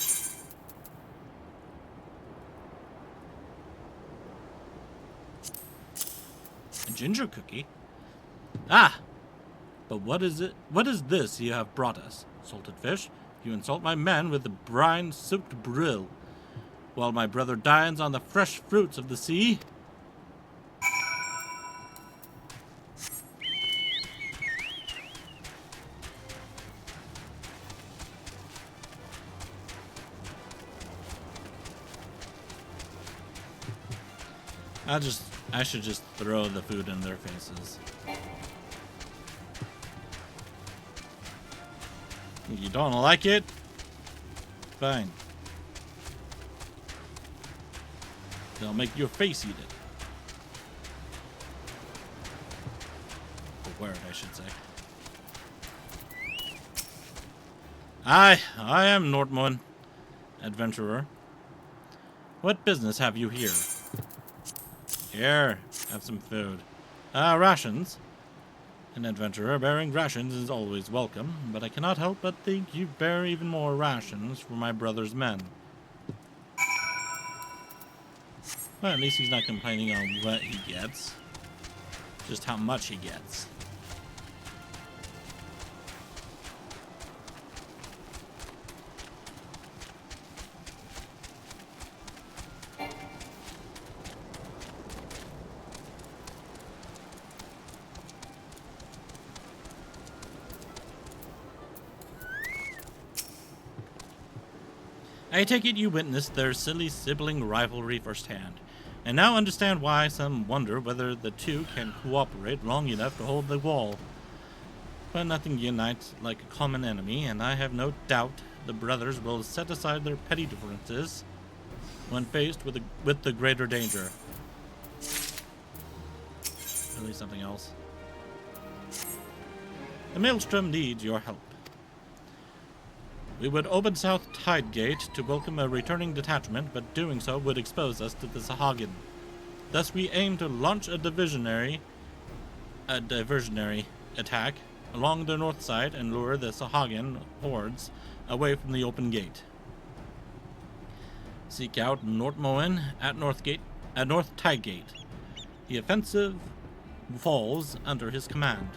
A ginger cookie? Ah! But what is it? What is this you have brought us? Salted fish? You insult my men with the brine-soaked brill, while my brother dines on the fresh fruits of the sea? I should just throw the food in their faces. You don't like it? Fine. They'll make your face eat it. A word, I should say. I am Nortmoen, adventurer. What business have you here? Here, have some food. Rations. An adventurer bearing rations is always welcome, but I cannot help but think you bear even more rations for my brother's men. Well, at least he's not complaining on what he gets, just how much he gets. I take it you witnessed their silly sibling rivalry firsthand, and now understand why some wonder whether the two can cooperate long enough to hold the wall. but nothing unites like a common enemy, and I have no doubt the brothers will set aside their petty differences when faced with the greater danger. Really something else. The Maelstrom needs your help. We would open South Tide Gate to welcome a returning detachment, but doing so would expose us to the Sahagin. Thus we aim to launch a diversionary attack along the north side and lure the Sahagin hordes away from the open gate. Seek out Nortmoen at North Tide Gate. The offensive falls under his command.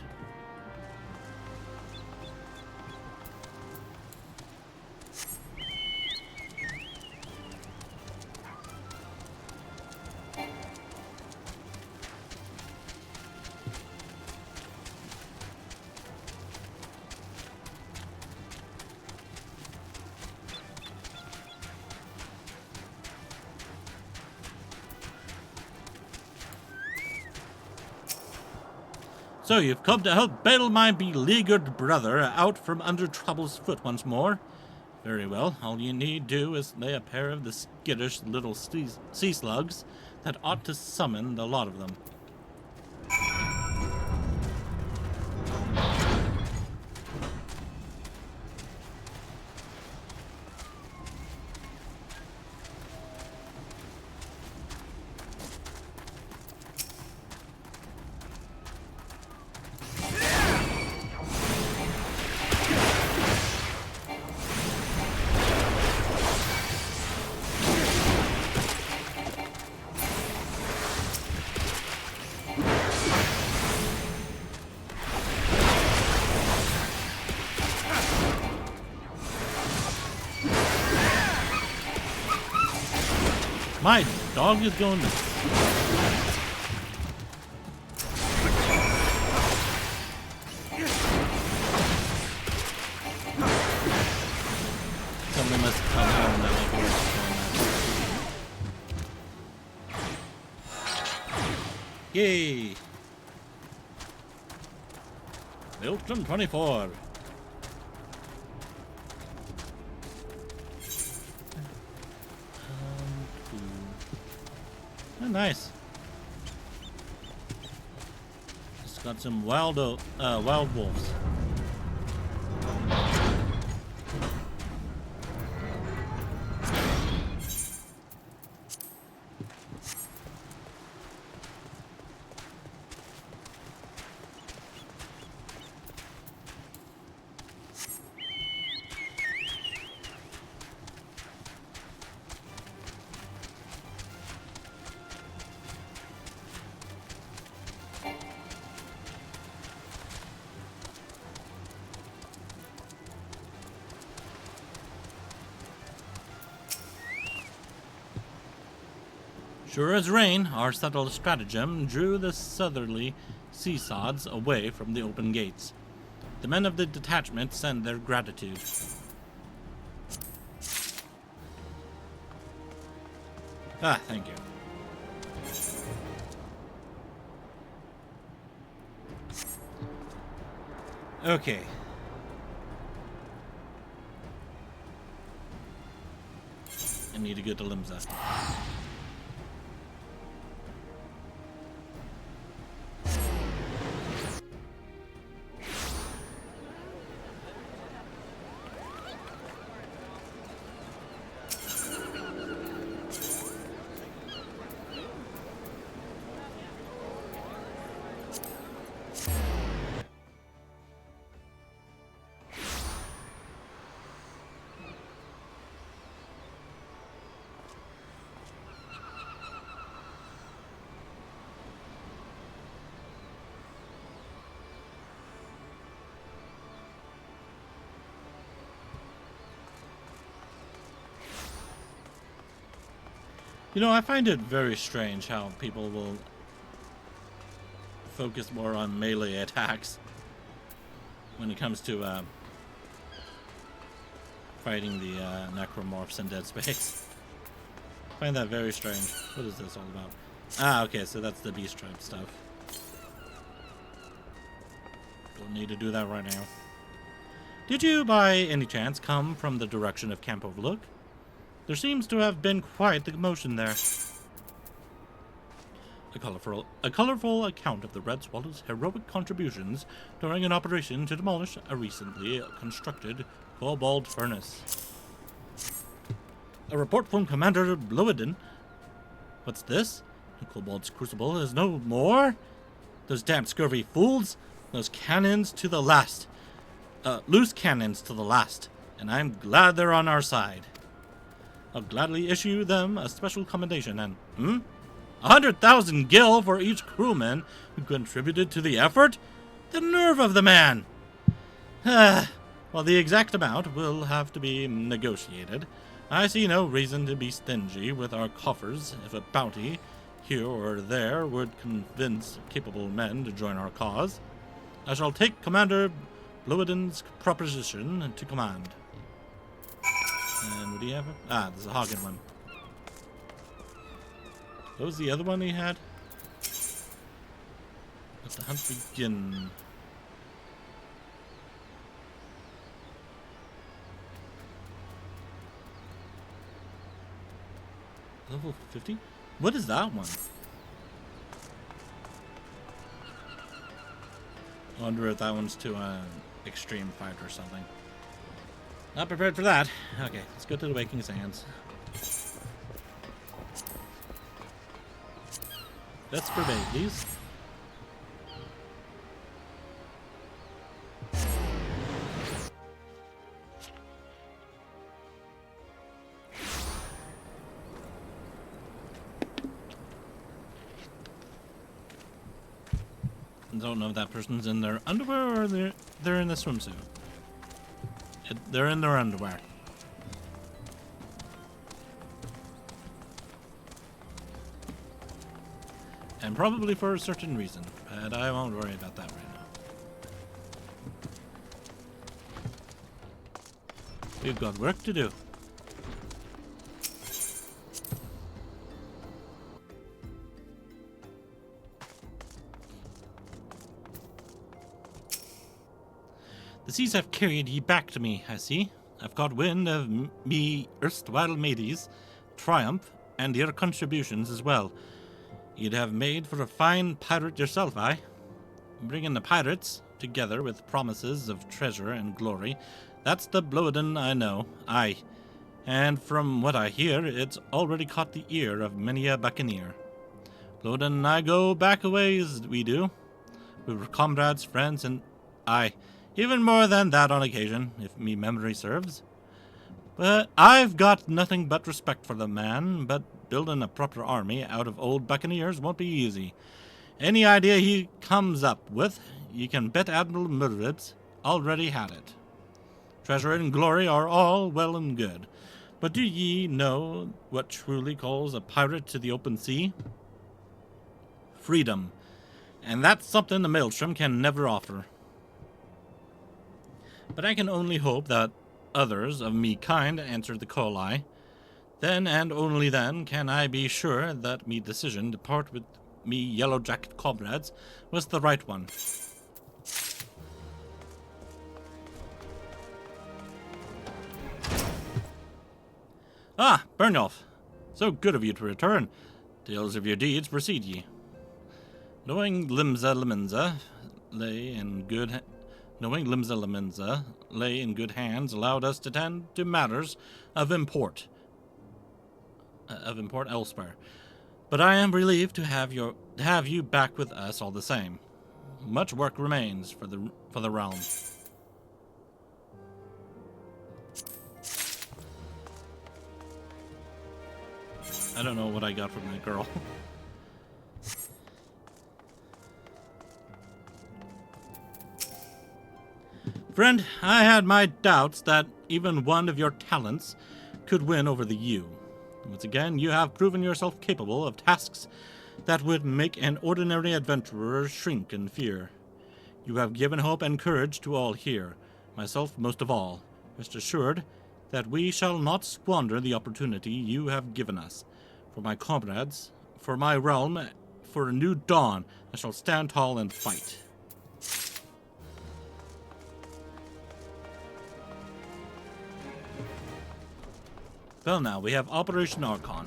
So you've come to help bail my beleaguered brother out from under trouble's foot once more? Very well, all you need do is lay a pair of the skittish little sea slugs that ought to summon the lot of them. My dog is going nuts. Something must come home that might be worth going. Yay! Maelstrom 24. Oh, nice. Just got some wild wolves. Sure as rain, our subtle stratagem drew the southerly seasods away from the open gates. The men of the detachment send their gratitude. Ah, thank you. Okay. I need to go to Limsa. You know, I find it very strange how people will focus more on melee attacks when it comes to fighting the necromorphs in Dead Space. I find that very strange. What is this all about? Ah, okay, so that's the beast tribe stuff. Going Don't need to do that right now. Did you, by any chance, come from the direction of Camp Overlook? There seems to have been quite the commotion there. A colorful account of the Red Swallow's heroic contributions during an operation to demolish a recently constructed cobalt furnace. A report from Commander Byrnjolf. What's this? The Cobalt's crucible is no more? Those damn scurvy fools! Those cannons to the last. Loose cannons to the last. And I'm glad they're on our side. I'll gladly issue them a special commendation and, 100,000 gil for each crewman who contributed to the effort? The nerve of the man! Well, the exact amount will have to be negotiated. I see no reason to be stingy with our coffers if a bounty here or there would convince capable men to join our cause. I shall take Commander Byrnjolf's proposition to command. And what do you have? Ah, there's a Hagen one. What was the other one he had? Let the hunt begin. Level 50? What is that one? I wonder if that one's to an extreme fight or something. Not prepared for that. Okay, let's go to the Waking Sands. Let's purvey, please. I don't know if that person's in their underwear or they're in the swimsuit. They're in their underwear. And probably for a certain reason, but I won't worry about that right now. We've got work to do. The seas have carried ye back to me, I see. I've got wind of me erstwhile mateys' triumph, and your contributions as well. You'd have made for a fine pirate yourself, aye? Bringing the pirates, together with promises of treasure and glory, that's the Blodin I know, aye. And from what I hear, it's already caught the ear of many a buccaneer. Blodin and I go back a ways, we do. We were comrades, friends, and aye, even more than that on occasion, if me memory serves. But I've got nothing but respect for the man, but building a proper army out of old buccaneers won't be easy. Any idea he comes up with, you can bet Admiral Murribs already had it. Treasure and glory are all well and good, but do ye know what truly calls a pirate to the open sea? Freedom. And that's something the Maelstrom can never offer. But I can only hope that others of me kind answer the call I. Then and only then can I be sure that me decision to part with me yellow jacket comrades was the right one. Ah, Byrnjolf, so good of you to return. Tales of your deeds precede ye. Knowing Limsa Lemenza lay in good hands allowed us to tend to matters of import elsewhere. But I am relieved to have you back with us all the same. Much work remains for the realm. I don't know what I got from that girl. Friend, I had my doubts that even one of your talents could win over the you. Once again, you have proven yourself capable of tasks that would make an ordinary adventurer shrink in fear. You have given hope and courage to all here, myself most of all. Rest assured that we shall not squander the opportunity you have given us. For my comrades, for my realm, for a new dawn, I shall stand tall and fight. Well, now we have Operation Archon.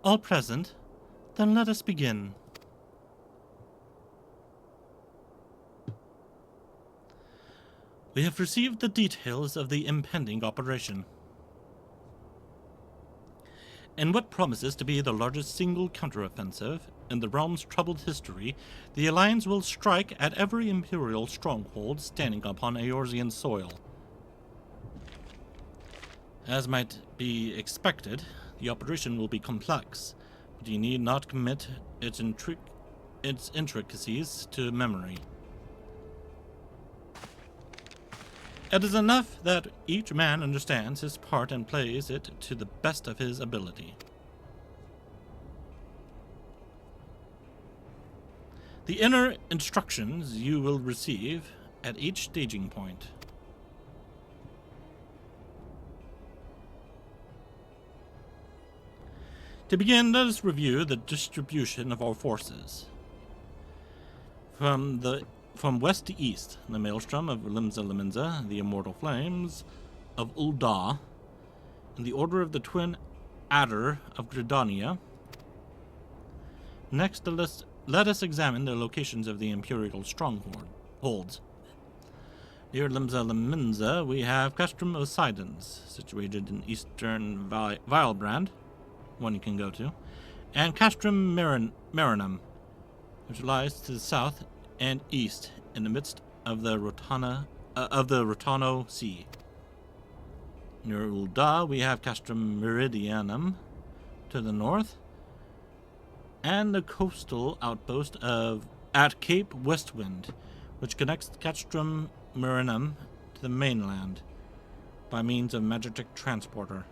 All present? Then let us begin. We have received the details of the impending operation. In what promises to be the largest single counteroffensive in the realm's troubled history, the Alliance will strike at every Imperial stronghold standing upon Eorzean soil. As might be expected, the operation will be complex, but you need not commit its intricacies to memory. It is enough that each man understands his part and plays it to the best of his ability. The inner instructions you will receive at each staging point. To begin, let us review the distribution of our forces. From west to east, the Maelstrom of Limsa Liminza, the Immortal Flames of Ul'dah, and the Order of the Twin Adder of Gridania. Next, let us examine the locations of the Imperial strongholds. Near Limsa Liminza, we have Castrum Poseidons, situated in eastern Vilebrand, one you can go to, and Castrum Marinum, which lies to the south and east in the midst of the Rotano Sea. Near Ul'dah, we have Castrum Meridianum to the north, and the coastal outpost at Cape Westwind, which connects Castrum Marinum to the mainland by means of Magitek Transporter.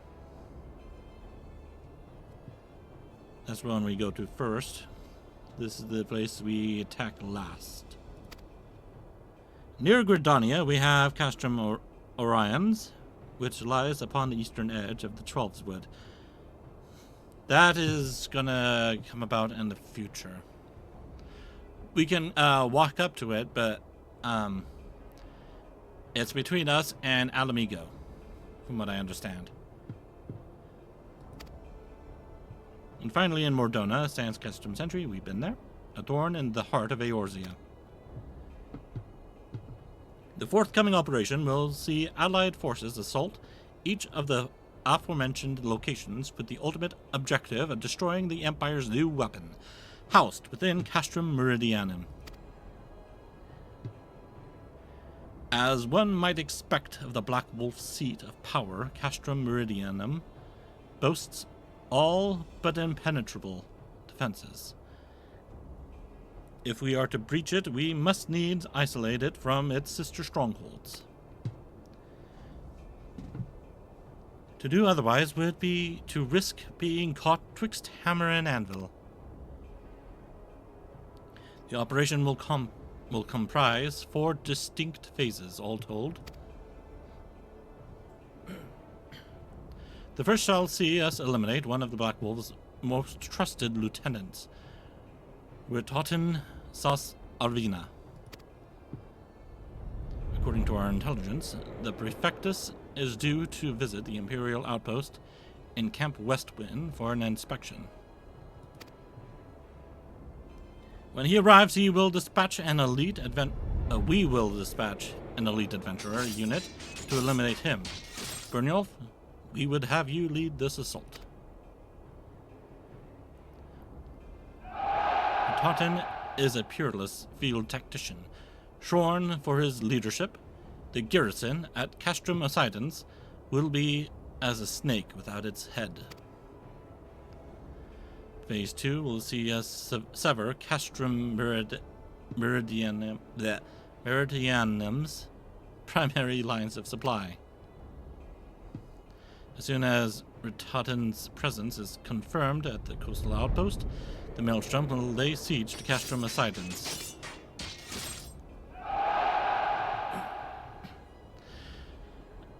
That's one we go to first. This is the place we attack last. Near Gridania, we have Castrum Orions, which lies upon the eastern edge of the Twelveswood. That is gonna come about in the future. We can walk up to it, but it's between us and Alamigo, from what I understand. And finally, in Mordona stands Castrum Sentry. We've been there. A thorn in the heart of Eorzea. The forthcoming operation will see Allied forces assault each of the aforementioned locations with the ultimate objective of destroying the Empire's new weapon, housed within Castrum Meridianum. As one might expect of the Black Wolf's seat of power, Castrum Meridianum boasts all but impenetrable defenses. If we are to breach it, we must needs isolate it from its sister strongholds. To do otherwise would be to risk being caught twixt hammer and anvil. The operation will comprise 4 distinct phases, all told. The first shall see us eliminate one of the Black Wolf's most trusted lieutenants, Witotin Sas Arvina. According to our intelligence, the Prefectus is due to visit the Imperial outpost in Camp Westwind for an inspection. When he arrives, we will dispatch an elite adventurer unit to eliminate him. Byrnjolf, we would have you lead this assault. Totten is a peerless field tactician. Shorn for his leadership, the garrison at Castrum Poseidons will be as a snake without its head. Phase 2 will see us sever Castrum Meridianum's primary lines of supply. As soon as Ritatin's presence is confirmed at the coastal outpost, the Maelstrom will lay siege to Castrum Assidens.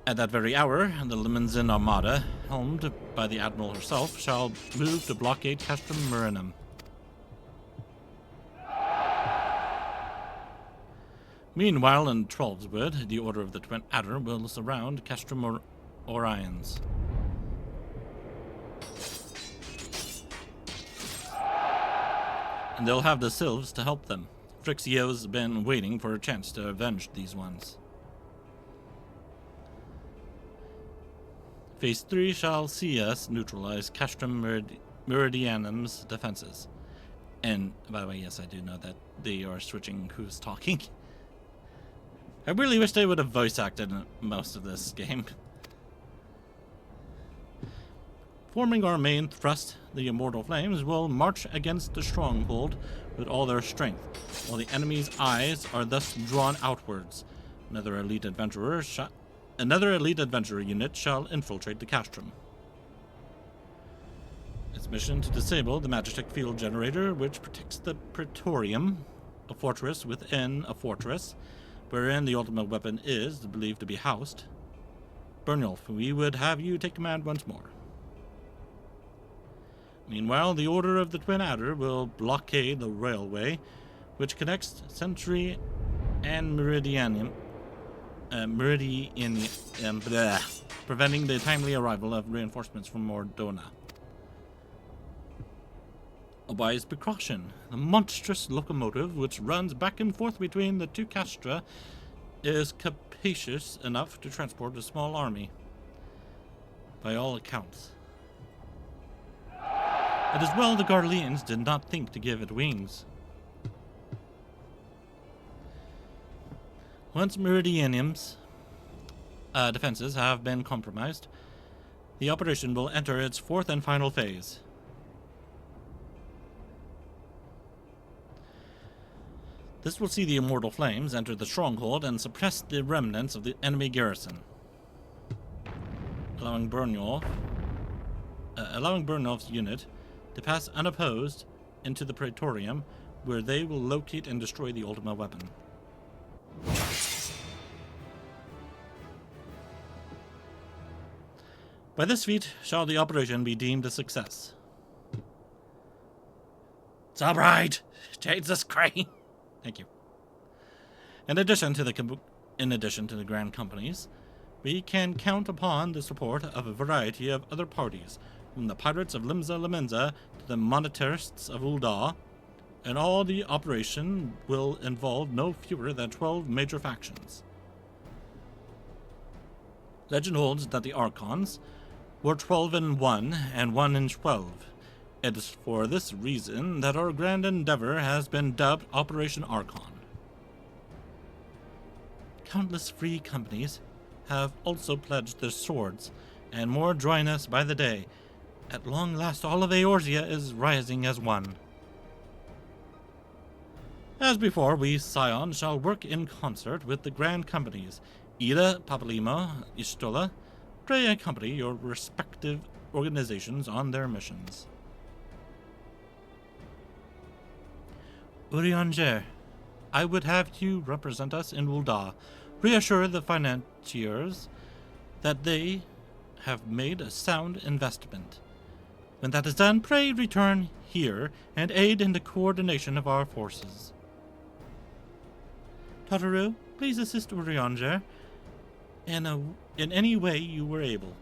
At that very hour, the Limensyn Armada, helmed by the Admiral herself, shall move to blockade Castrum Murinum. Meanwhile, in Trollswood, the Order of the Twin Adder will surround Castrum Orions. And they'll have the Sylphs to help them. Phrixio's been waiting for a chance to avenge these ones. Phase 3 shall see us neutralize Castrum Meridianum's defenses. And, by the way, yes, I do know that they are switching who's talking. I really wish they would have voice acted most of this game. Forming our main thrust, the Immortal Flames will march against the stronghold with all their strength, while the enemy's eyes are thus drawn outwards. Another elite adventurer unit shall infiltrate the castrum. Its mission to disable the Majestic Field Generator, which protects the Praetorium, a fortress within a fortress, wherein the ultimate weapon is believed to be housed. Byrnjolf, we would have you take command once more. Meanwhile, the Order of the Twin Adder will blockade the railway, which connects Sentry and Meridianum, preventing the timely arrival of reinforcements from Mordona. A wise precaution. The monstrous locomotive, which runs back and forth between the two castra, is capacious enough to transport a small army, by all accounts. It is well the Garleans did not think to give it wings. Once Meridianum's defenses have been compromised, the operation will enter its fourth and final phase. This will see the Immortal Flames enter the stronghold and suppress the remnants of the enemy garrison, allowing Byrnjolf's unit to pass unopposed into the Praetorium, where they will locate and destroy the ultimate weapon. By this feat shall the operation be deemed a success. It's all right. Change the screen. Thank you. In addition to the Grand Companies, we can count upon the support of a variety of other parties, from the pirates of Limsa Lamenza to the monetarists of Ul'dah, and all the operation will involve no fewer than 12 major factions. Legend holds that the Archons were 12 in 1 and 1 in 12. It is for this reason that our grand endeavor has been dubbed Operation Archon. Countless free companies have also pledged their swords, and more join us by the day. At long last, all of Eorzea is rising as one. As before, we Scions shall work in concert with the Grand Companies. Ida, Papalima, Istola, pray accompany your respective organizations on their missions. Urianger, I would have you represent us in Ul'dah. Reassure the financiers that they have made a sound investment. When that is done, pray return here and aid in the coordination of our forces. Tataru, please assist Urianger in any way you were able,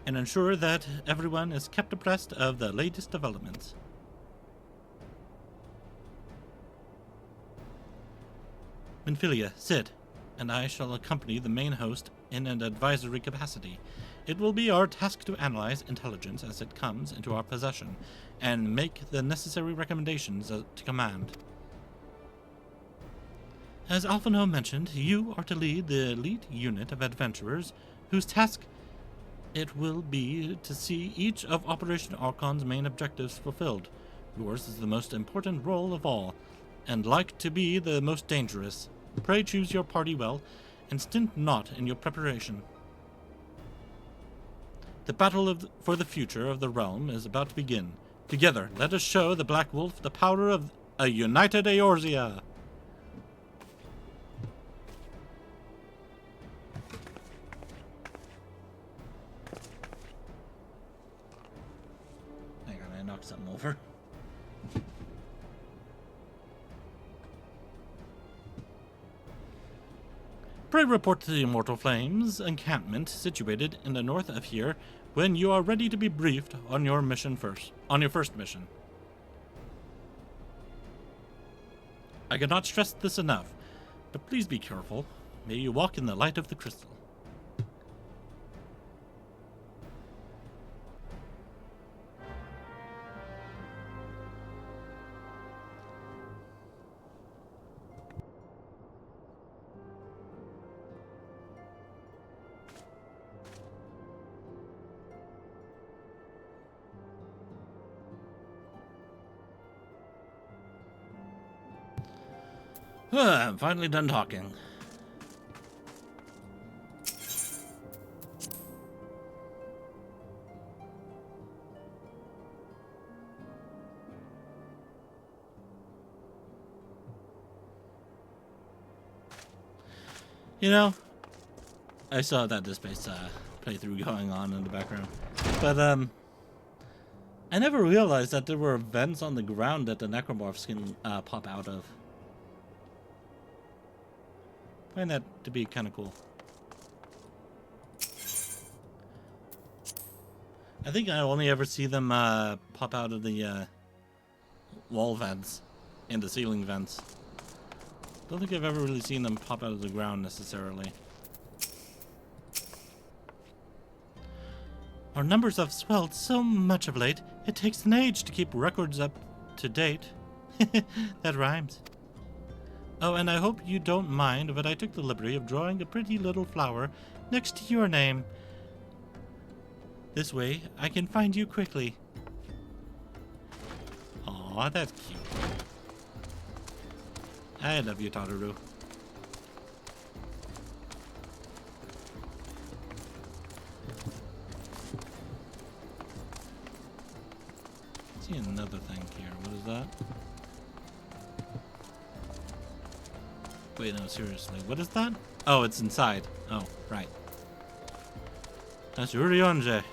and ensure that everyone is kept abreast of the latest developments. Minfilia, Sid, and I shall accompany the main host in an advisory capacity. It will be our task to analyze intelligence as it comes into our possession, and make the necessary recommendations to command. As Alphino mentioned, you are to lead the elite unit of adventurers, whose task it will be to see each of Operation Archon's main objectives fulfilled. Yours is the most important role of all, and like to be the most dangerous. Pray choose your party well, and stint not in your preparation. The battle for the future of the realm is about to begin. Together, let us show the Black Wolf the power of a united Eorzea. Hang on, I knocked something over. Pray report to the Immortal Flames encampment situated in the north of here when you are ready to be briefed on your first mission. I cannot stress this enough, but please be careful. May you walk in the light of the crystal. I'm finally done talking. You know, I saw that Dead Space playthrough going on in the background, but I never realized that there were vents on the ground that the necromorphs can pop out of. I find that to be kind of cool. I think I only ever see them pop out of the wall vents and the ceiling vents. Don't think I've ever really seen them pop out of the ground necessarily. Our numbers have swelled so much of late, it takes an age to keep records up to date. That rhymes. Oh, and I hope you don't mind, but I took the liberty of drawing a pretty little flower next to your name. This way, I can find you quickly. Aw, that's cute. I love you, Tataru. See another thing here. What is that? Wait, no, seriously. What is that? Oh, it's inside. Oh, right. That's Urionje.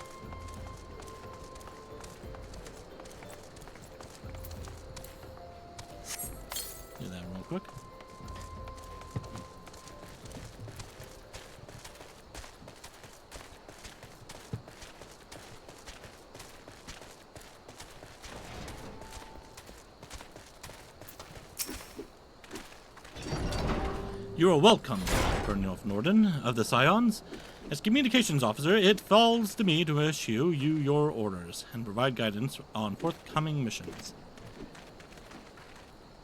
Do that real quick. You are welcome, Byrnjolf Nordin of the Scions. As communications officer, it falls to me to issue you your orders and provide guidance on forthcoming missions.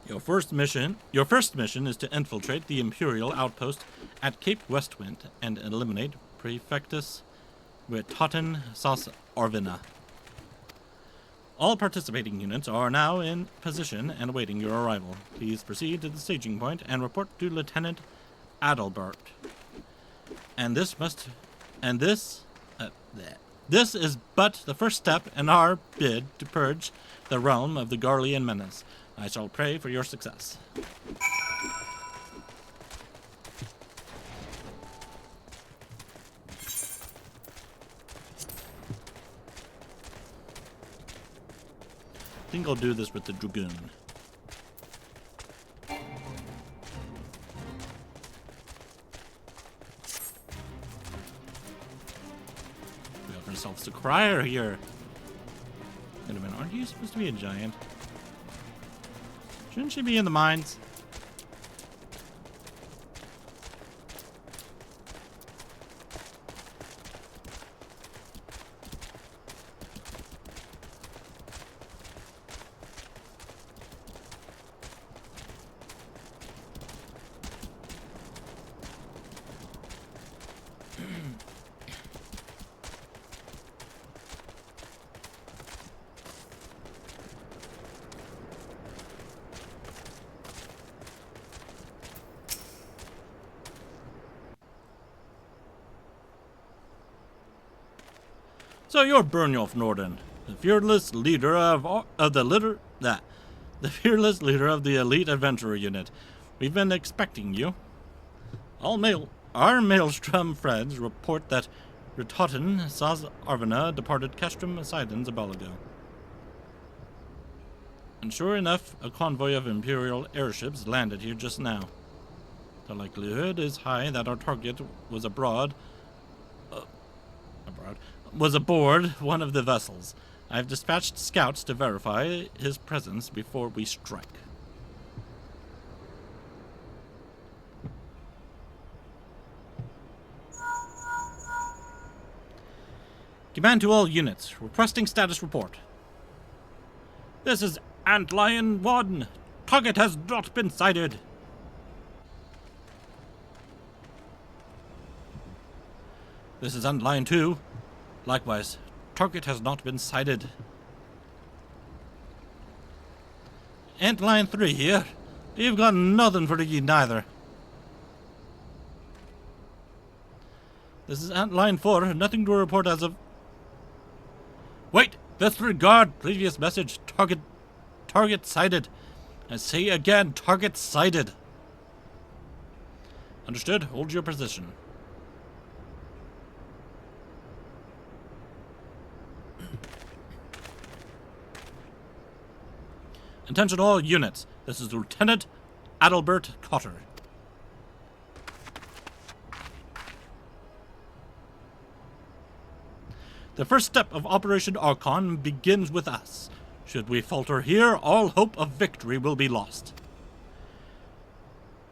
Your first mission is to infiltrate the Imperial outpost at Cape Westwind and eliminate Prefectus Wittoten Sas Arvina. All participating units are now in position and awaiting your arrival. Please proceed to the staging point and report to Lieutenant Adalbert. This is but the first step in our bid to purge the realm of the Garlean menace. I shall pray for your success. I think I'll do this with the Dragoon. We have ourselves a crier here. Wait a minute, aren't you supposed to be a giant? Shouldn't she be in the mines? So you're Byrnjolf Nordin, the fearless leader the fearless leader of the elite adventurer unit. We've been expecting you. Our maelstrom friends report that Ritotin Saz Arvina departed Castrum Sidons a while ago. And sure enough, a convoy of Imperial airships landed here just now. The likelihood is high that our target was aboard one of the vessels. I've dispatched scouts to verify his presence before we strike. Command to all units, requesting status report. This is Antlion 1. Target has not been sighted. This is Antlion 2. Likewise, target has not been sighted. Antlion 3 here. You've got nothing for ye neither. This is Antlion 4. Nothing to report as of... Wait! Disregard previous message. Target sighted. I say again, target sighted. Understood. Hold your position. Attention all units. This is Lieutenant Adalbert Cotter. The first step of Operation Archon begins with us. Should we falter here, all hope of victory will be lost.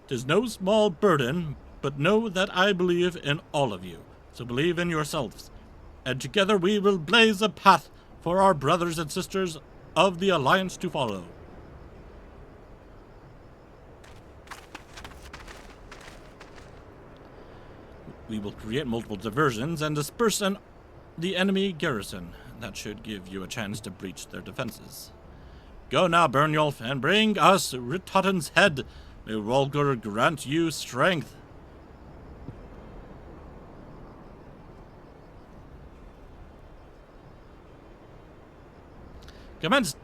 'Tis no small burden, but know that I believe in all of you. So believe in yourselves, and together we will blaze a path for our brothers and sisters of the Alliance to follow. We will create multiple diversions and disperse the enemy garrison. That should give you a chance to breach their defenses. Go now, Byrnjolf, and bring us Ritotin's head. May Rolgur grant you strength. Commence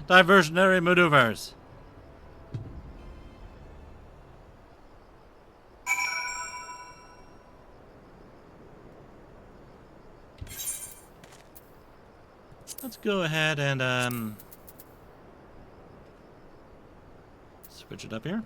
diversionary maneuvers. Let's go ahead and switch it up here.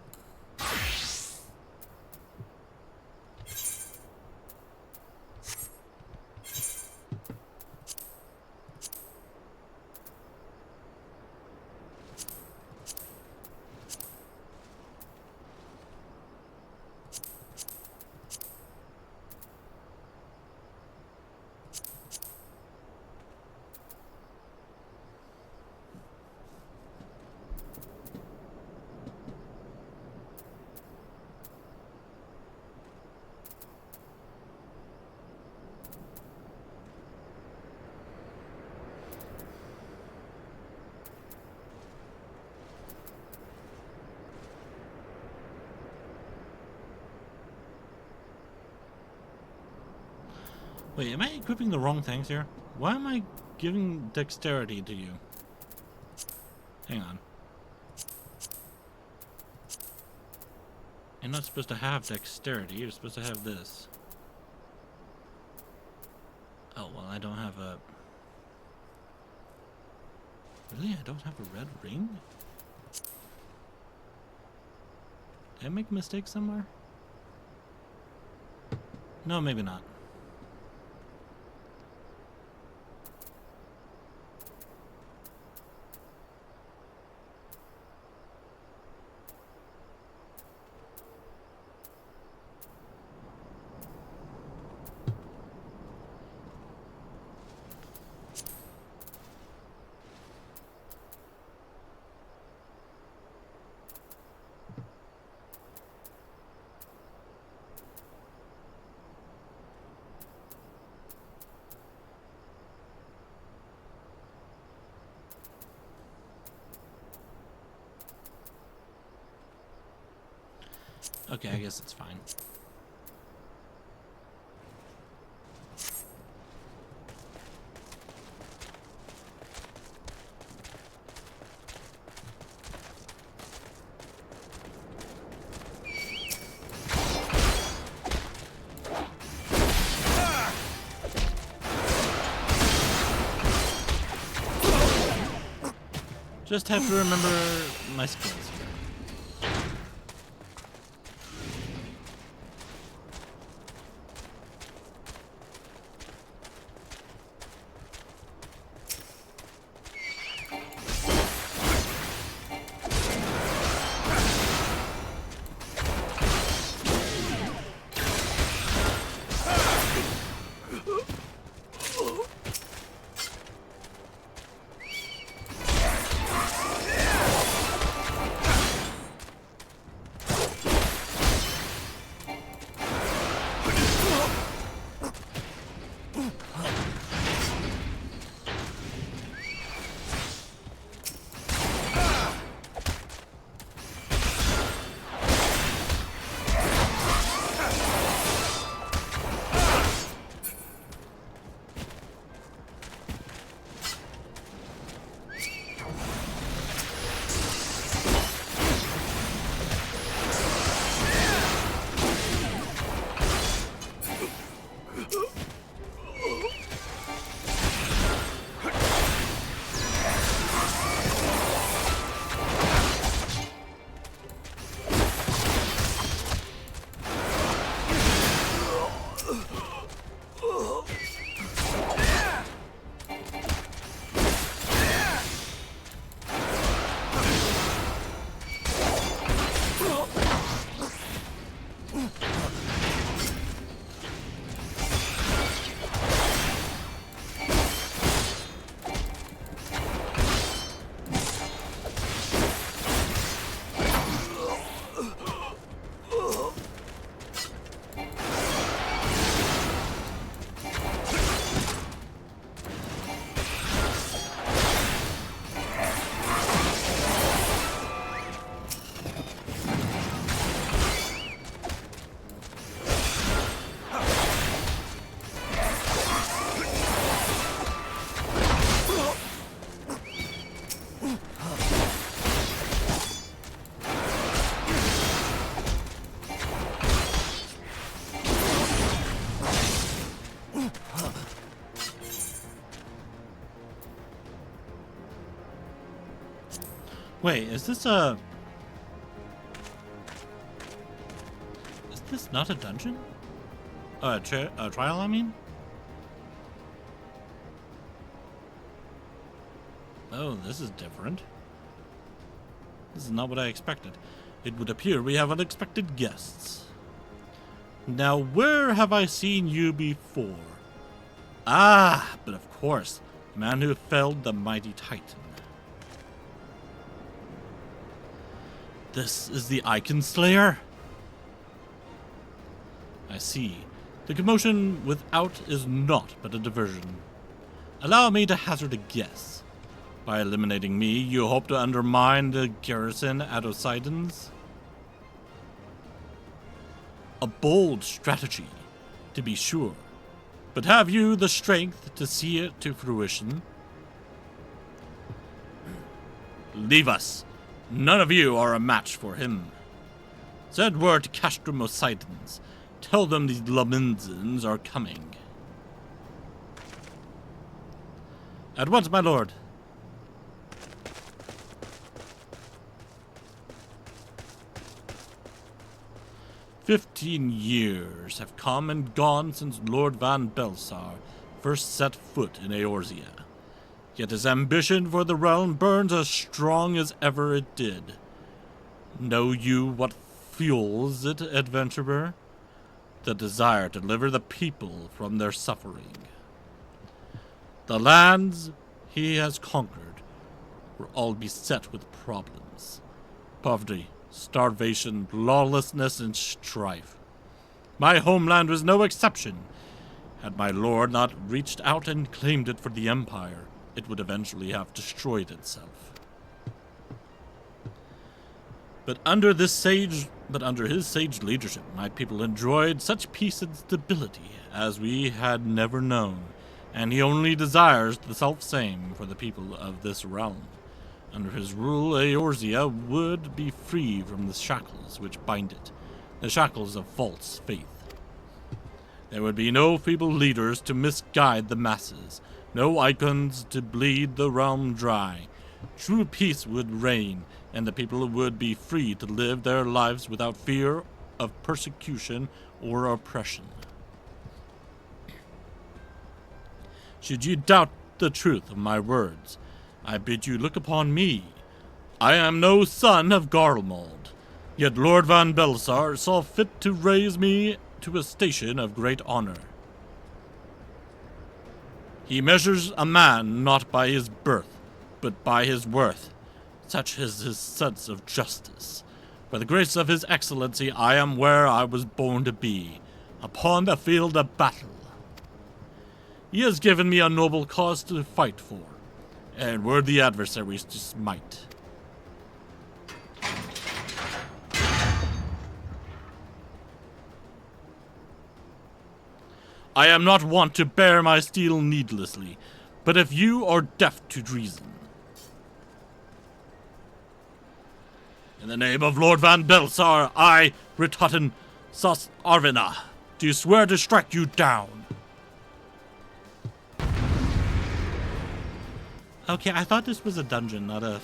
Wait, am I equipping the wrong things here? Why am I giving dexterity to you? Hang on. You're not supposed to have dexterity, you're supposed to have this. Oh, well, I don't have a... Really? I don't have a red ring? Did I make a mistake somewhere? No, maybe not. Okay, I guess it's fine. Just have to remember my skills here. Wait, is this not a dungeon? A trial, I mean? Oh, this is different. This is not what I expected. It would appear we have unexpected guests. Now, where have I seen you before? Ah, but of course, the man who felled the mighty Titan. This is the Icon Slayer? I see. The commotion without is naught but a diversion. Allow me to hazard a guess. By eliminating me, you hope to undermine the garrison at Poseidon's? A bold strategy, to be sure. But have you the strength to see it to fruition? Leave us. None of you are a match for him. Send word to Castrum Poseidon's. Tell them these Lamenzans are coming. At once, my lord. "15 years have come and gone since Lord Van Belsar first set foot in Eorzea. Yet his ambition for the realm burns as strong as ever it did. Know you what fuels it, adventurer? The desire to deliver the people from their suffering. The lands he has conquered were all beset with problems. Poverty, starvation, lawlessness, and strife. My homeland was no exception. Had my lord not reached out and claimed it for the Empire, it would eventually have destroyed itself. But under his sage leadership, my people enjoyed such peace and stability as we had never known, and he only desires the self-same for the people of this realm. Under his rule, Eorzea would be free from the shackles which bind it, the shackles of false faith. There would be no feeble leaders to misguide the masses, no icons to bleed the realm dry, true peace would reign, and the people would be free to live their lives without fear of persecution or oppression. Should you doubt the truth of my words, I bid you look upon me. I am no son of Garlemald, yet Lord Van Belsar saw fit to raise me to a station of great honor. He measures a man not by his birth, but by his worth. Such is his sense of justice. By the grace of his excellency, I am where I was born to be, upon the field of battle. He has given me a noble cause to fight for, and worthy adversaries to smite. I am not wont to bear my steel needlessly, but if you are deaf to reason. In the name of Lord Van Belsar, I, Ritotten Sus Arvina, do swear to strike you down. Okay, I thought this was a dungeon, not a...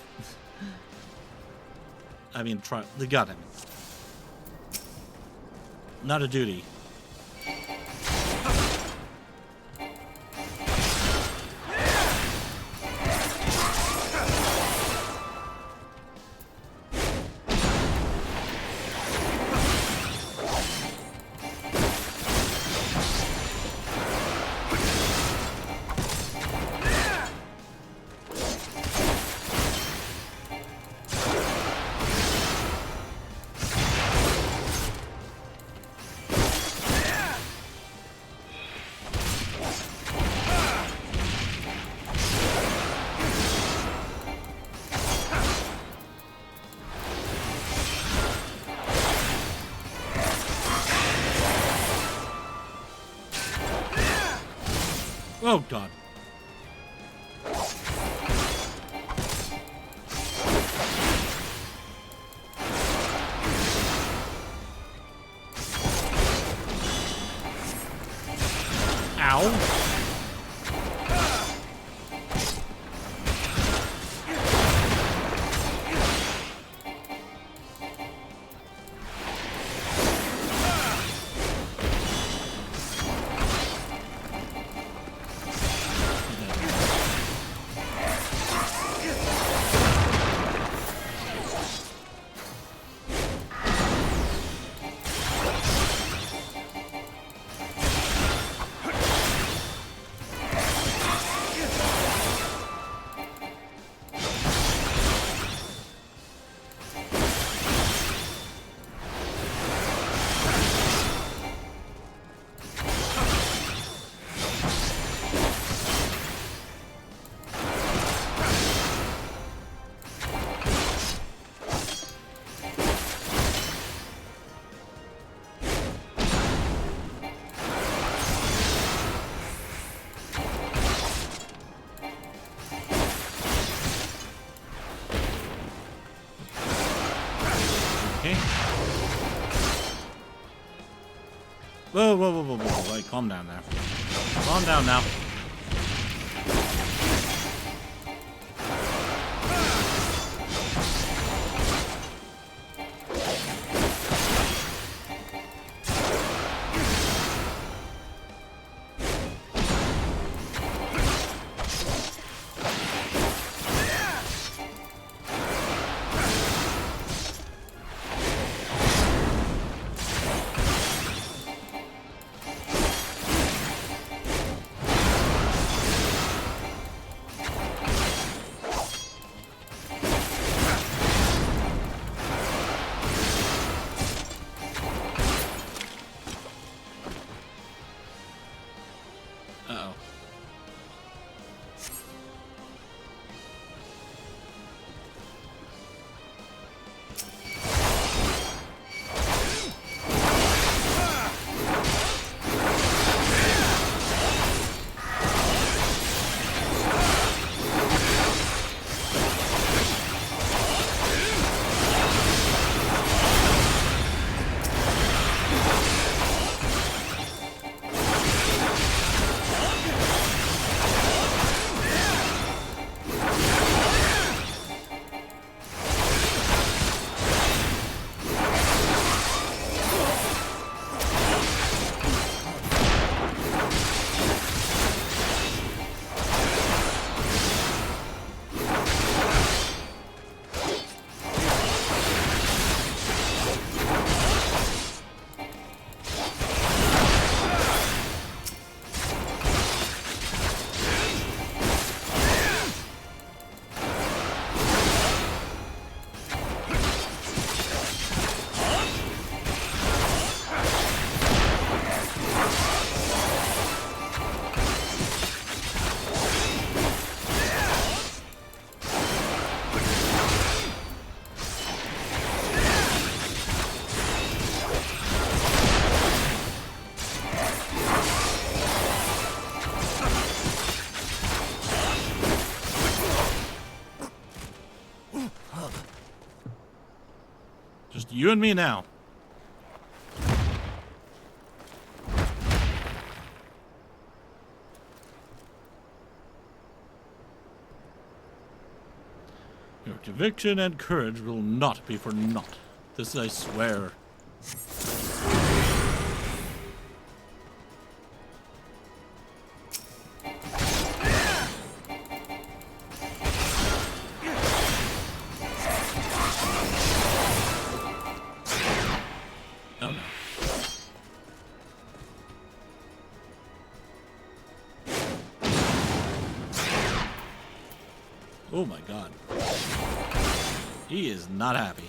I mean, the got him. Not a duty. Oh, God. Ow. Okay. Whoa, whoa, whoa, whoa, whoa. Wait, calm down there. Calm down now. You and me now. Your conviction and courage will not be for naught. This I swear. Oh no. Oh my god. He is not happy.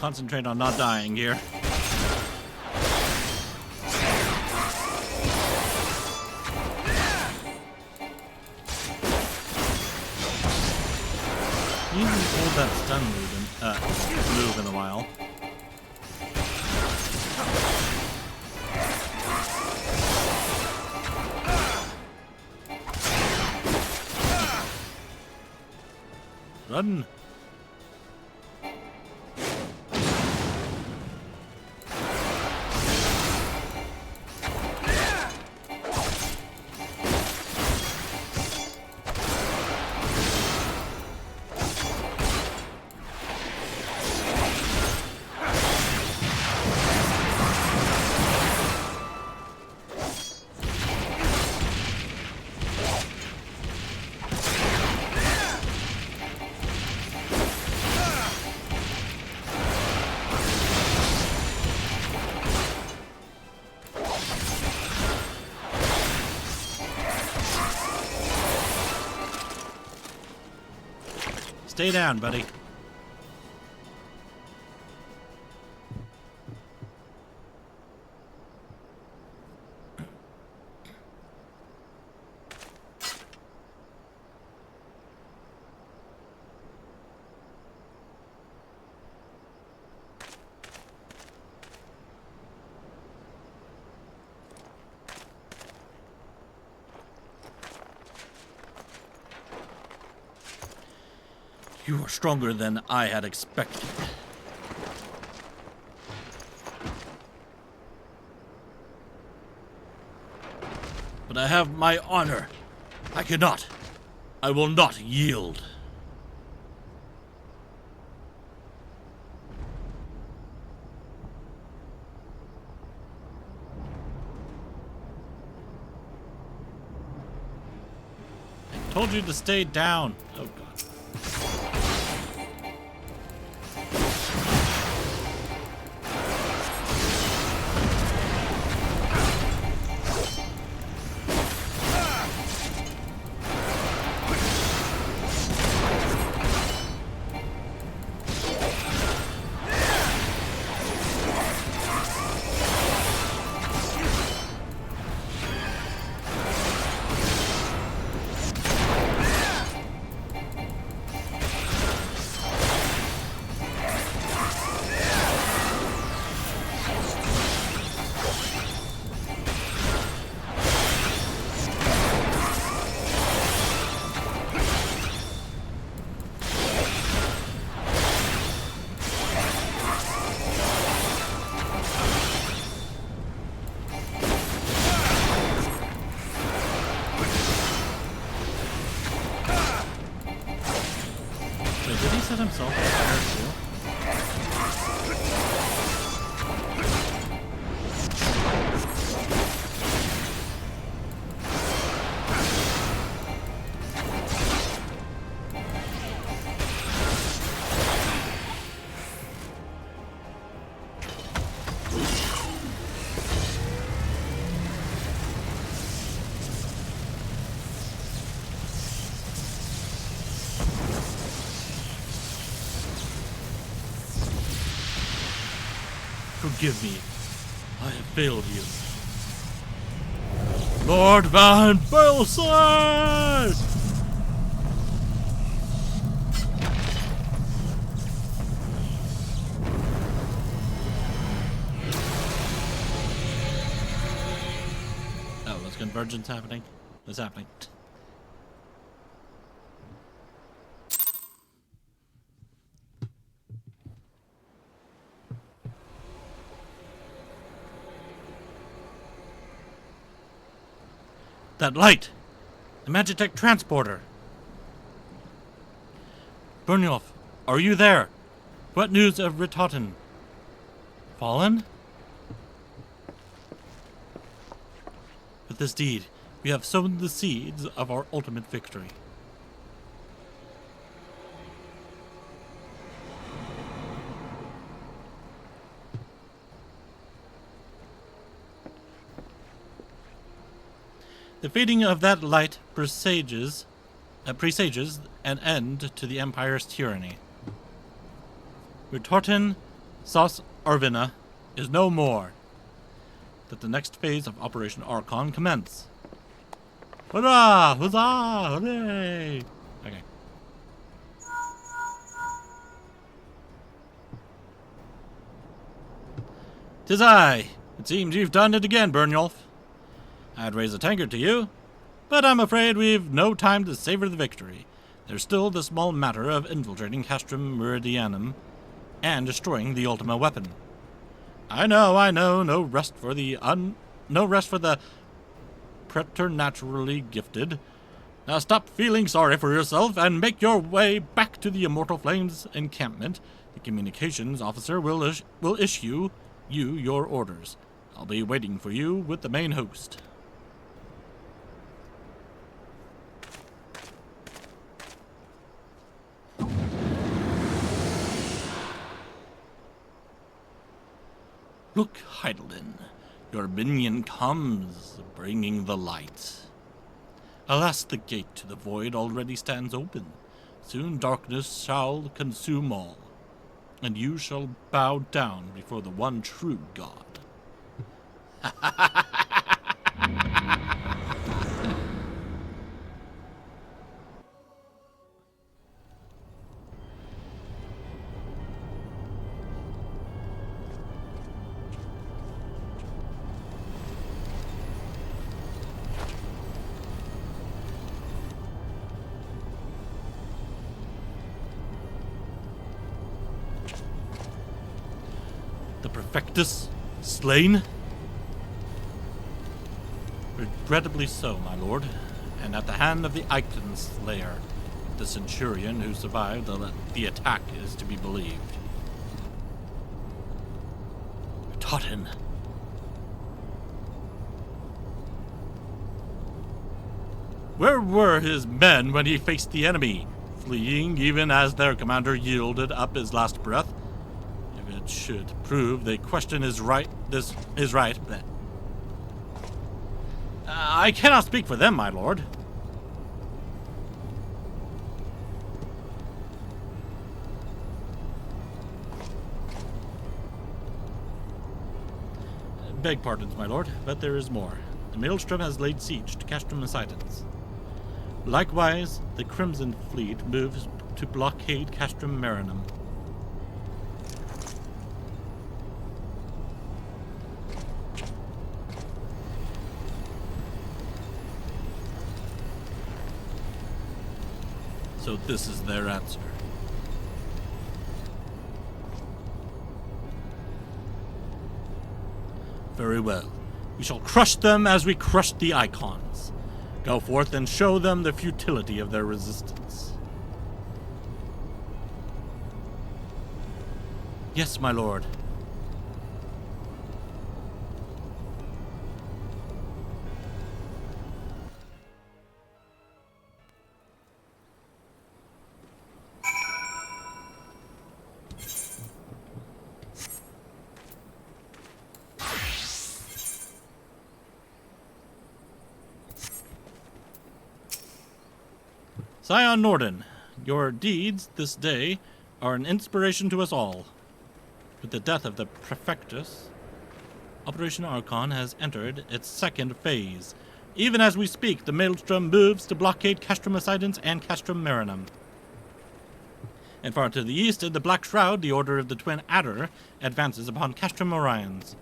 Concentrate on not dying here. He hasn't pulled that stun move in a while. Run! Stay down, buddy. You are stronger than I had expected. But I have my honor. I cannot. I will not yield. I told you to stay down. Oh God. Did he set himself on fire too? Forgive me. I have failed you. Lord Van Byrnjolf! Oh, was convergence happening? What's happening? That light! The Magitech transporter! Byrnjolf, are you there? What news of Ritoten? Fallen? With this deed, we have sown the seeds of our ultimate victory. The fading of that light presages an end to the Empire's tyranny. Ritoten Sas Arvina is no more. Let the next phase of Operation Archon commence. Hurrah! Huzzah! Hooray! Okay. "'Tis I! It seems you've done it again, Byrnjolf. I'd raise a tankard to you, but I'm afraid we've no time to savor the victory. There's still the small matter of infiltrating Castrum Meridianum and destroying the Ultima weapon. I know, no rest for the preternaturally gifted. Now stop feeling sorry for yourself and make your way back to the Immortal Flames encampment. The communications officer will issue you your orders. I'll be waiting for you with the main host." "Look, Heidelin, your minion comes, bringing the light. Alas, the gate to the void already stands open. Soon darkness shall consume all, and you shall bow down before the one true God." The Perfectus slain? Regrettably so, my lord, and at the hand of the Eichton Slayer. The centurion who survived the attack is to be believed. Ritoten. Where were his men when he faced the enemy, fleeing even as their commander yielded up his last breath? If it should prove they question his right, I cannot speak for them, my lord. Beg pardons, my lord, but there is more. The Maelstrom has laid siege to Castrum Poseidons. Likewise, the Crimson Fleet moves to blockade Castrum Marinum. So this is their answer. Very well. We shall crush them as we crushed the Icons. Go forth and show them the futility of their resistance. Yes, my lord. Scion Nordin, your deeds this day are an inspiration to us all. With the death of the Prefectus, Operation Archon has entered its second phase. Even as we speak, the Maelstrom moves to blockade Castrum Ascendens and Castrum Marinum. And far to the east, in the Black Shroud, the Order of the Twin Adder advances upon Castrum Orions.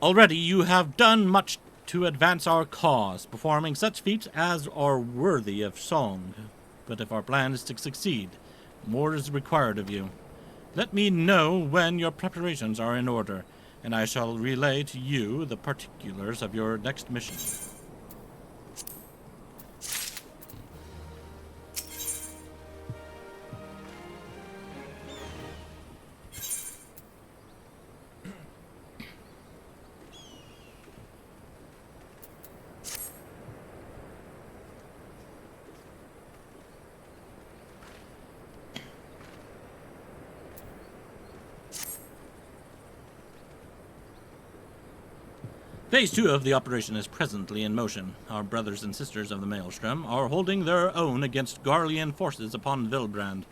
Already you have done much to advance our cause, performing such feats as are worthy of song. But if our plan is to succeed, more is required of you. Let me know when your preparations are in order, and I shall relay to you the particulars of your next mission. Phase 2 of the operation is presently in motion. Our brothers and sisters of the Maelstrom are holding their own against Garlean forces upon Vilbrand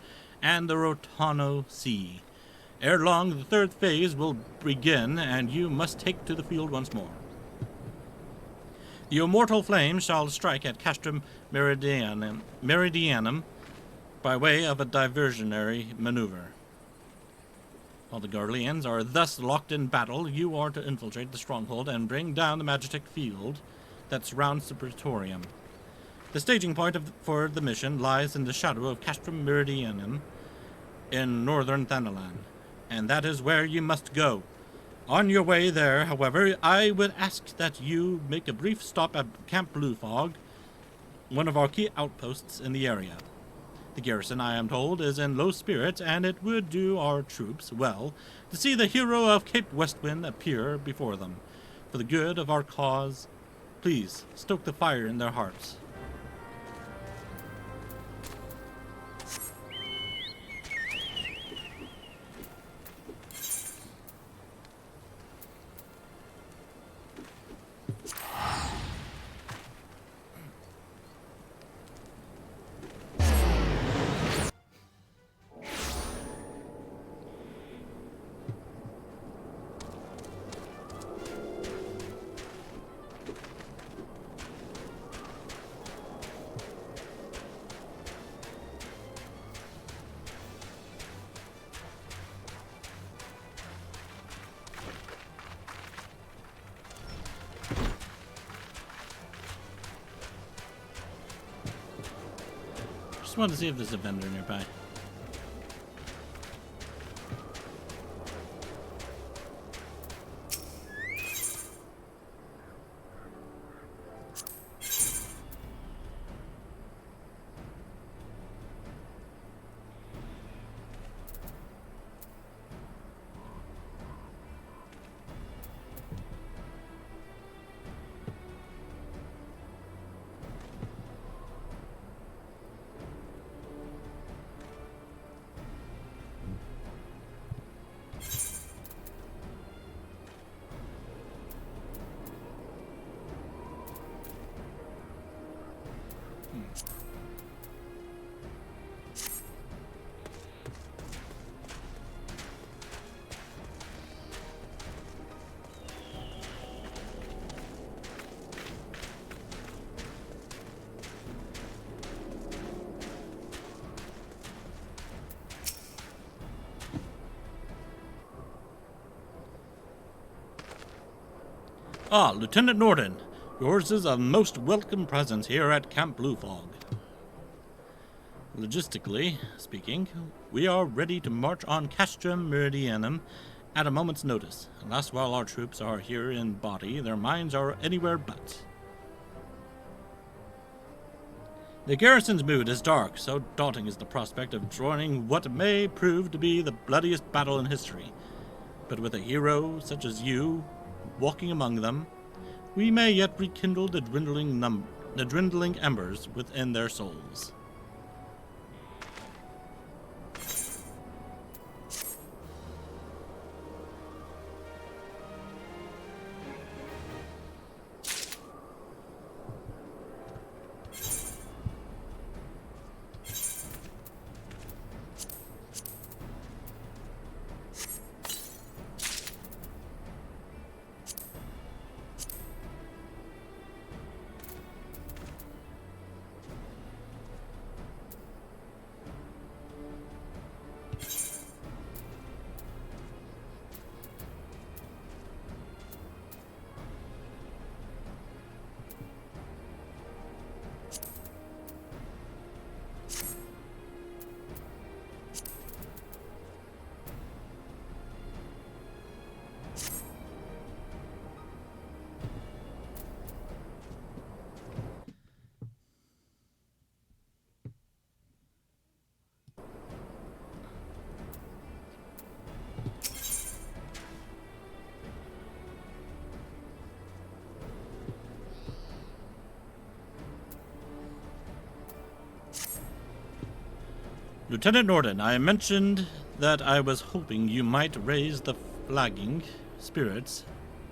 and the Rotano Sea. Ere long, the third phase will begin, and you must take to the field once more. The immortal flame shall strike at Castrum Meridianum by way of a diversionary maneuver. While the Garleans are thus locked in battle, you are to infiltrate the stronghold and bring down the magic field that surrounds the Praetorium. The staging point for the mission lies in the shadow of Castrum Meridianum in northern Thanalan, and that is where you must go. On your way there, however, I would ask that you make a brief stop at Camp Blue Fog, one of our key outposts in the area. The garrison, I am told, is in low spirits, and it would do our troops well to see the hero of Cape Westwind appear before them. For the good of our cause, please stoke the fire in their hearts. Just wanted to see if there's a vendor nearby. Ah, Lieutenant Nordin, yours is a most welcome presence here at Camp Blue Fog. Logistically speaking, we are ready to march on Castrum Meridianum at a moment's notice. Alas, while our troops are here in body, their minds are anywhere but. The garrison's mood is dark, so daunting is the prospect of joining what may prove to be the bloodiest battle in history. But with a hero such as you walking among them, we may yet rekindle the dwindling embers within their souls. Lieutenant Nordin, I mentioned that I was hoping you might raise the flagging spirits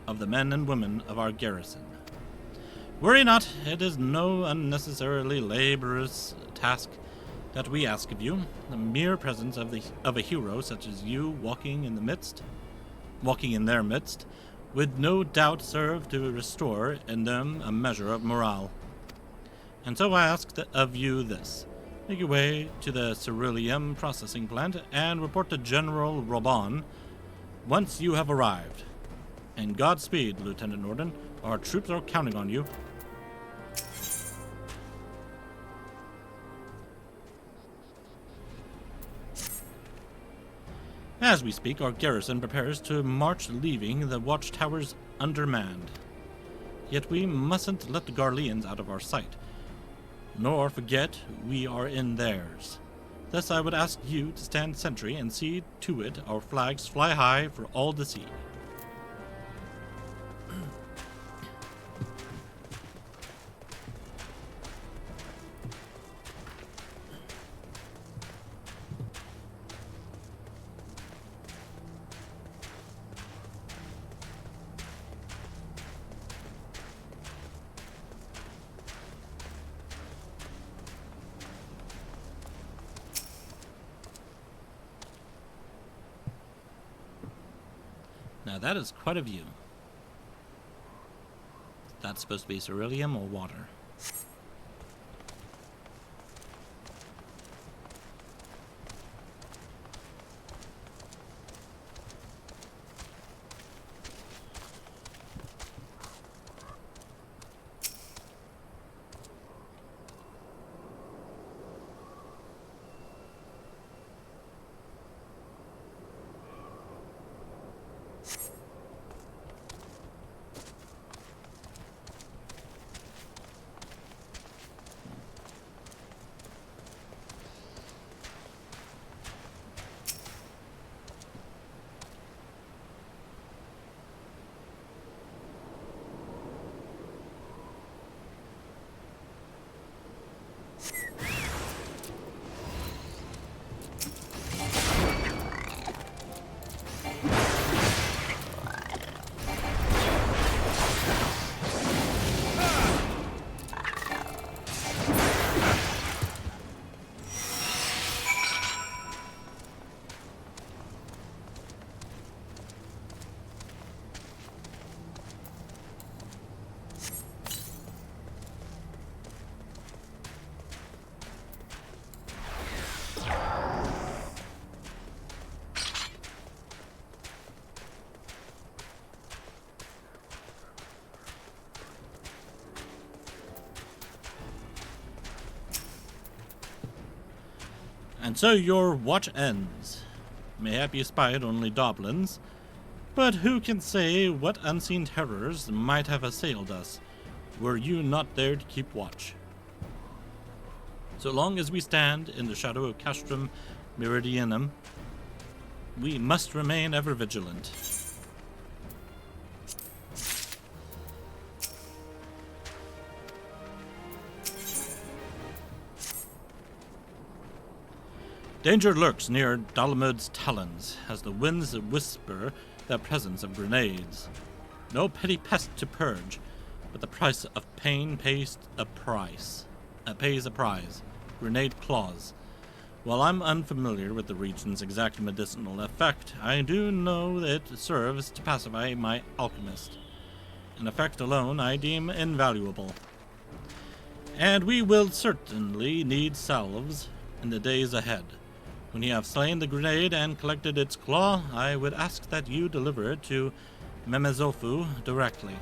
of the men and women of our garrison. Worry not, it is no unnecessarily laborious task that we ask of you. The mere presence of a hero such as you walking in their midst, would no doubt serve to restore in them a measure of morale. And so I ask of you this. Make your way to the ceruleum processing plant and report to General Robon once you have arrived. And Godspeed, Lieutenant Nordin. Our troops are counting on you. As we speak, our garrison prepares to march, leaving the watchtowers undermanned. Yet we mustn't let the Garleans out of our sight, nor forget we are in theirs. Thus I would ask you to stand sentry and see to it our flags fly high for all to see. Now that is quite a view. That's supposed to be ceruleum or water. And so your watch ends. Mayhap you spied only goblins, but who can say what unseen terrors might have assailed us, were you not there to keep watch? So long as we stand in the shadow of Castrum Meridianum, we must remain ever vigilant. Danger lurks near Dalamud's talons, as the winds whisper their presence of grenades. No petty pest to purge, but the price of pain pays a price. Pays a prize. Grenade claws. While I'm unfamiliar with the region's exact medicinal effect, I do know that it serves to pacify my alchemist. An effect alone I deem invaluable. And we will certainly need salves in the days ahead. When you have slain the grenade and collected its claw, I would ask that you deliver it to Memezofu directly.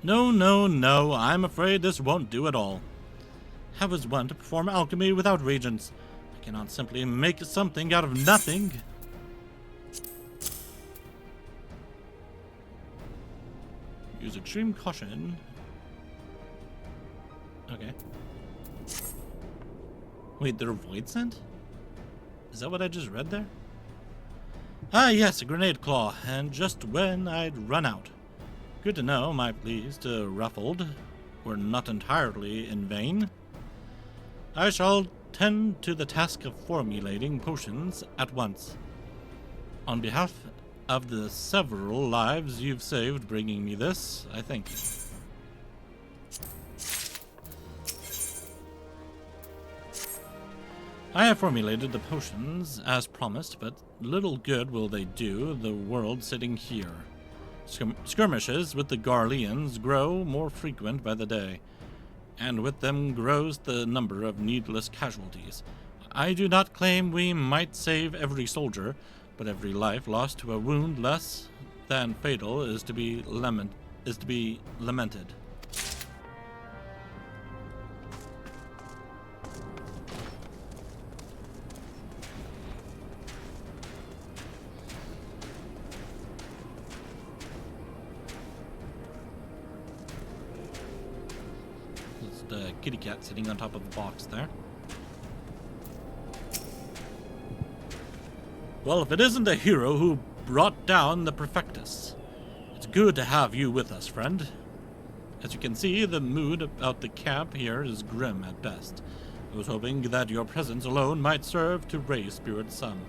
No, no, no, I'm afraid this won't do at all. How is one to perform alchemy without reagents? I cannot simply make something out of nothing. Use extreme caution. Okay. Wait, they're void sent? Is that what I just read there? Ah, yes, a grenade claw, and just when I'd run out. Good to know my pleas to Ruffled were not entirely in vain. I shall tend to the task of formulating potions at once. On behalf of the several lives you've saved bringing me this, I thank you. I have formulated the potions as promised, but little good will they do the world sitting here. Skirmishes with the Garleans grow more frequent by the day, and with them grows the number of needless casualties. I do not claim we might save every soldier, but every life lost to a wound less than fatal is to be lamented. The kitty cat sitting on top of the box there. Well, if it isn't the hero who brought down the Prefectus, it's good to have you with us, friend. As you can see, the mood about the camp here is grim at best. I was hoping that your presence alone might serve to raise spirits some.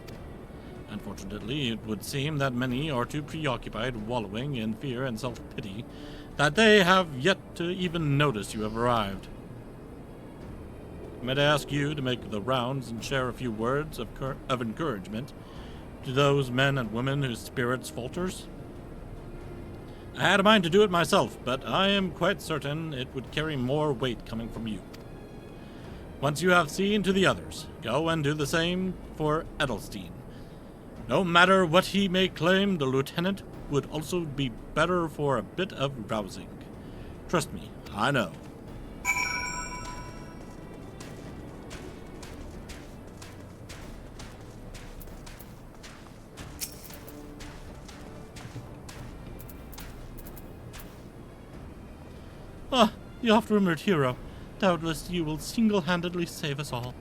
Unfortunately, it would seem that many are too preoccupied wallowing in fear and self-pity that they have yet to even notice you have arrived. Might I ask you to make the rounds and share a few words of encouragement to those men and women whose spirits falters? I had a mind to do it myself, but I am quite certain it would carry more weight coming from you. Once you have seen to the others, go and do the same for Edelstein. No matter what he may claim, the lieutenant would also be better for a bit of rousing. Trust me, I know. Ah, the oft-rumored hero. Doubtless you will single-handedly save us all.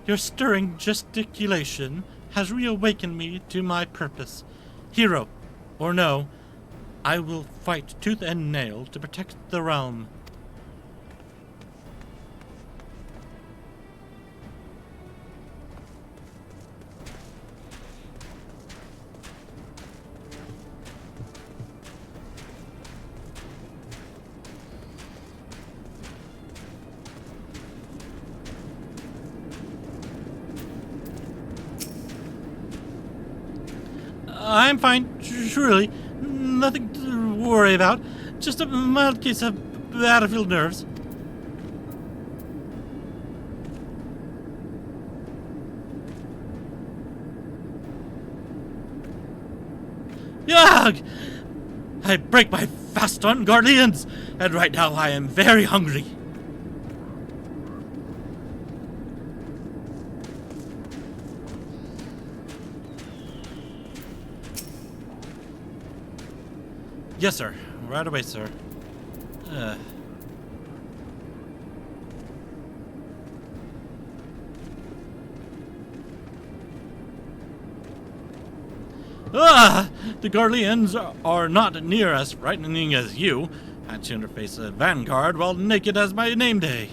Your stirring gesticulation has reawakened me to my purpose. Hero, or no, I will fight tooth and nail to protect the realm. I'm fine, surely. Nothing to worry about. Just a mild case of battlefield nerves. Yag! I break my fast on Guardians, and right now I am very hungry. Yes, sir. Right away, sir. The Garleans are not near as frightening as you. I'd sooner face a vanguard while naked as my name day.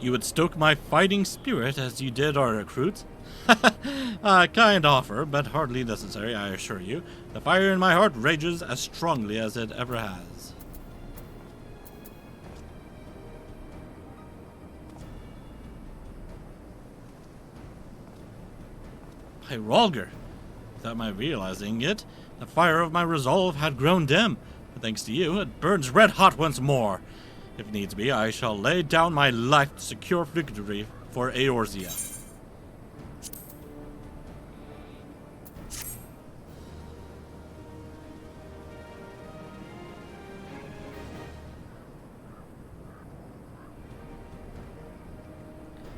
You would stoke my fighting spirit as you did our recruits? A kind offer, but hardly necessary, I assure you. The fire in my heart rages as strongly as it ever has. By Rolger, without my realizing it, the fire of my resolve had grown dim, but thanks to you, it burns red hot once more. If needs be, I shall lay down my life to secure victory for Eorzea.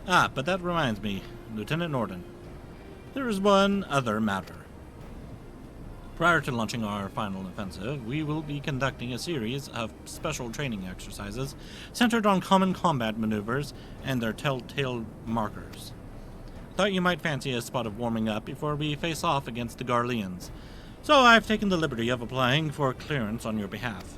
Ah, but that reminds me, Lieutenant Nordin. There is one other matter. Prior to launching our final offensive, we will be conducting a series of special training exercises centered on common combat maneuvers and their telltale markers. Thought you might fancy a spot of warming up before we face off against the Garleans, so I've taken the liberty of applying for clearance on your behalf.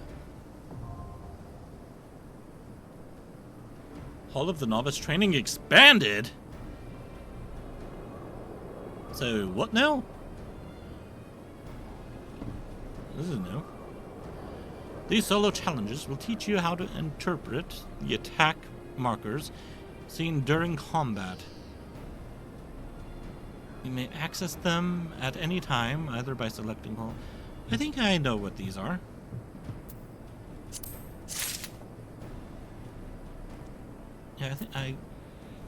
Hall of the Novice Training expanded? So, what now? This is new. These solo challenges will teach you how to interpret the attack markers seen during combat. You may access them at any time, either by selecting all. I think I know what these are. Yeah, I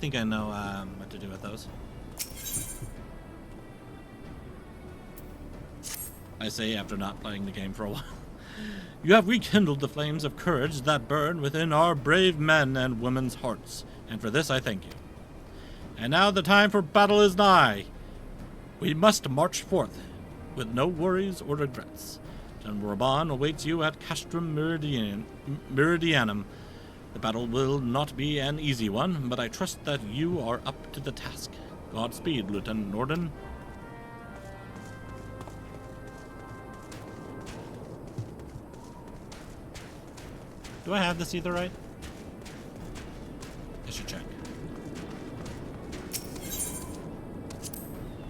think I know what to do with those. I say after not playing the game for a while. You have rekindled the flames of courage that burn within our brave men and women's hearts, and for this I thank you. And now the time for battle is nigh. We must march forth with no worries or regrets. General Raban awaits you at Castrum Meridianum. The battle will not be an easy one, but I trust that you are up to the task. Godspeed, Lieutenant Nordin. Do I have this either right? I should check.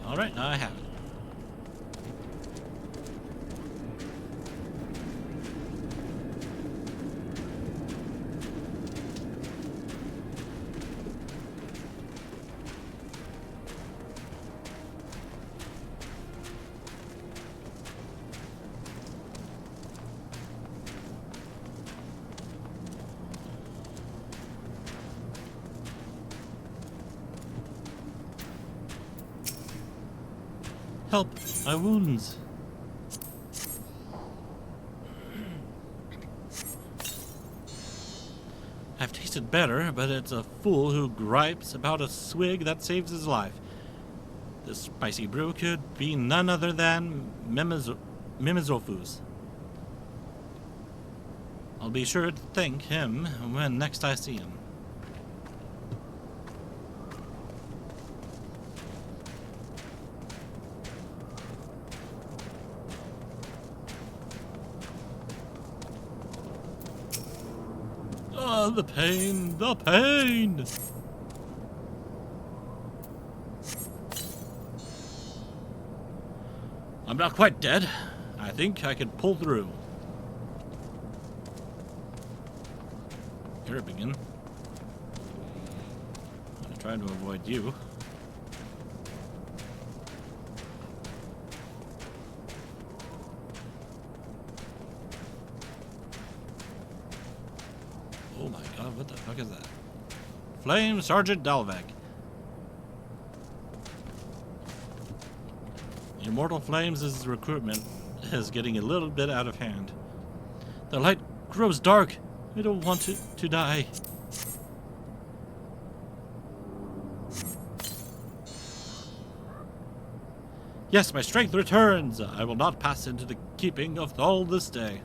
Alright, I have it. Help! My wounds! I've tasted better, but it's a fool who gripes about a swig that saves his life. This spicy brew could be none other than Mimizofu's. I'll be sure to thank him when next I see him. The pain! The pain! I'm not quite dead. I think I can pull through. Here it begin. I'm gonna try to avoid you. Oh my god, what the fuck is that? Flame Sergeant Dalvek. Immortal Flames' recruitment is getting a little bit out of hand. The light grows dark. I don't want to die. Yes, my strength returns. I will not pass into the keeping of Thal this day.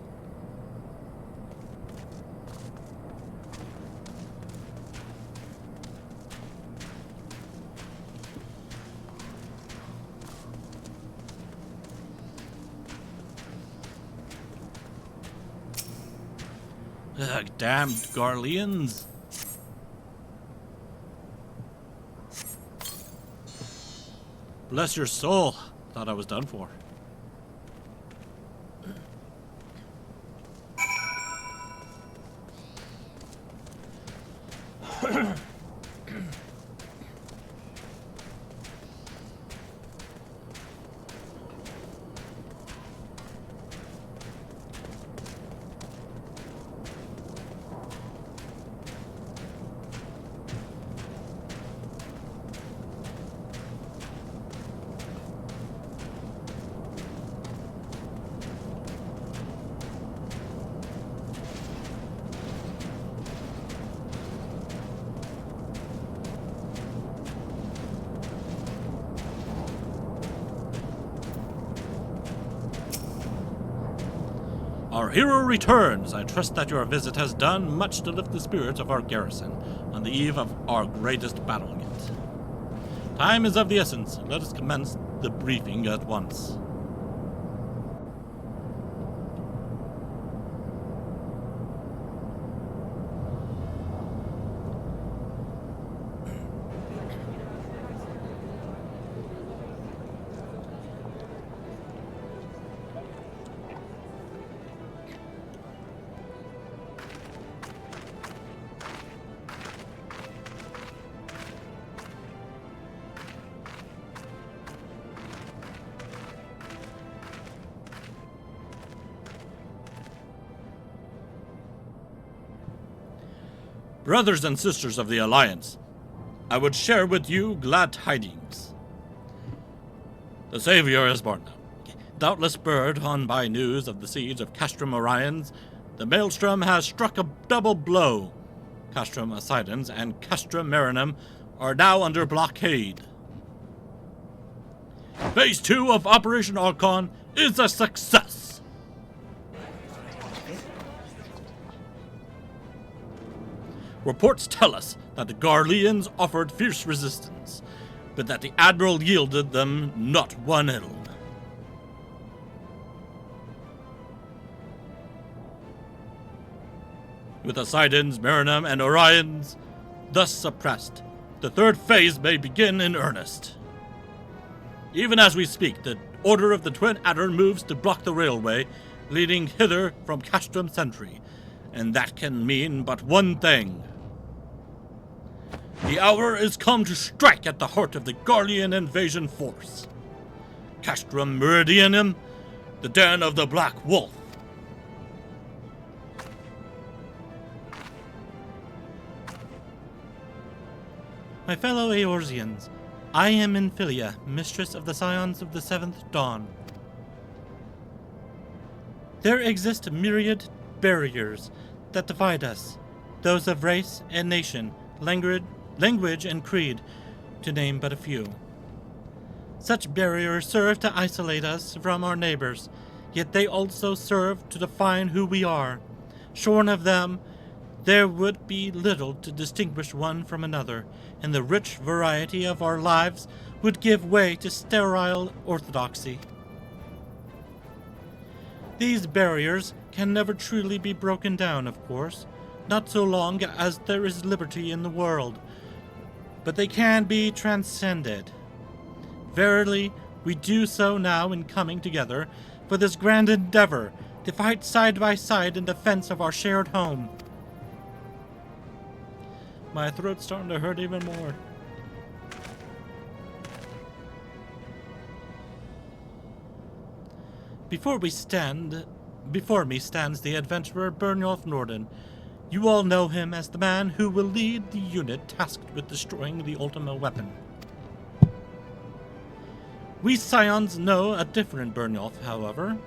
Ugh, damned Garleans. Bless your soul. Thought I was done for. Our hero returns. I trust that your visit has done much to lift the spirits of our garrison on the eve of our greatest battle yet. Time is of the essence. Let us commence the briefing at once. Brothers and sisters of the Alliance, I would share with you glad tidings. The Savior is born now. Doubtless spurred on by news of the siege of Castrum Orions, the Maelstrom has struck a double blow. Castrum Assidens and Castrum Marinum are now under blockade. Phase 2 of Operation Archon is a success. Reports tell us that the Garleans offered fierce resistance, but that the Admiral yielded them not one ill. With Assidens, Marinum, and Orions thus suppressed, the third phase may begin in earnest. Even as we speak, the Order of the Twin Adder moves to block the railway leading hither from Castrum Sentry, and that can mean but one thing. The hour is come to strike at the heart of the Garlean invasion force. Castrum Meridianum, the den of the Black Wolf. My fellow Eorzeans, I am Infilia, mistress of the Scions of the Seventh Dawn. There exist myriad barriers that divide us, those of race and nation, language and creed, to name but a few. Such barriers serve to isolate us from our neighbors, yet they also serve to define who we are. Shorn of them, there would be little to distinguish one from another, and the rich variety of our lives would give way to sterile orthodoxy. These barriers can never truly be broken down, of course, not so long as there is liberty in the world, but they can be transcended. Verily, we do so now in coming together for this grand endeavor to fight side by side in defense of our shared home. My throat's starting to hurt even more. Before me stands the adventurer Byrnjolf Nordin. You all know him as the man who will lead the unit tasked with destroying the Ultima weapon. We Scions know a different Byrnjolf, however.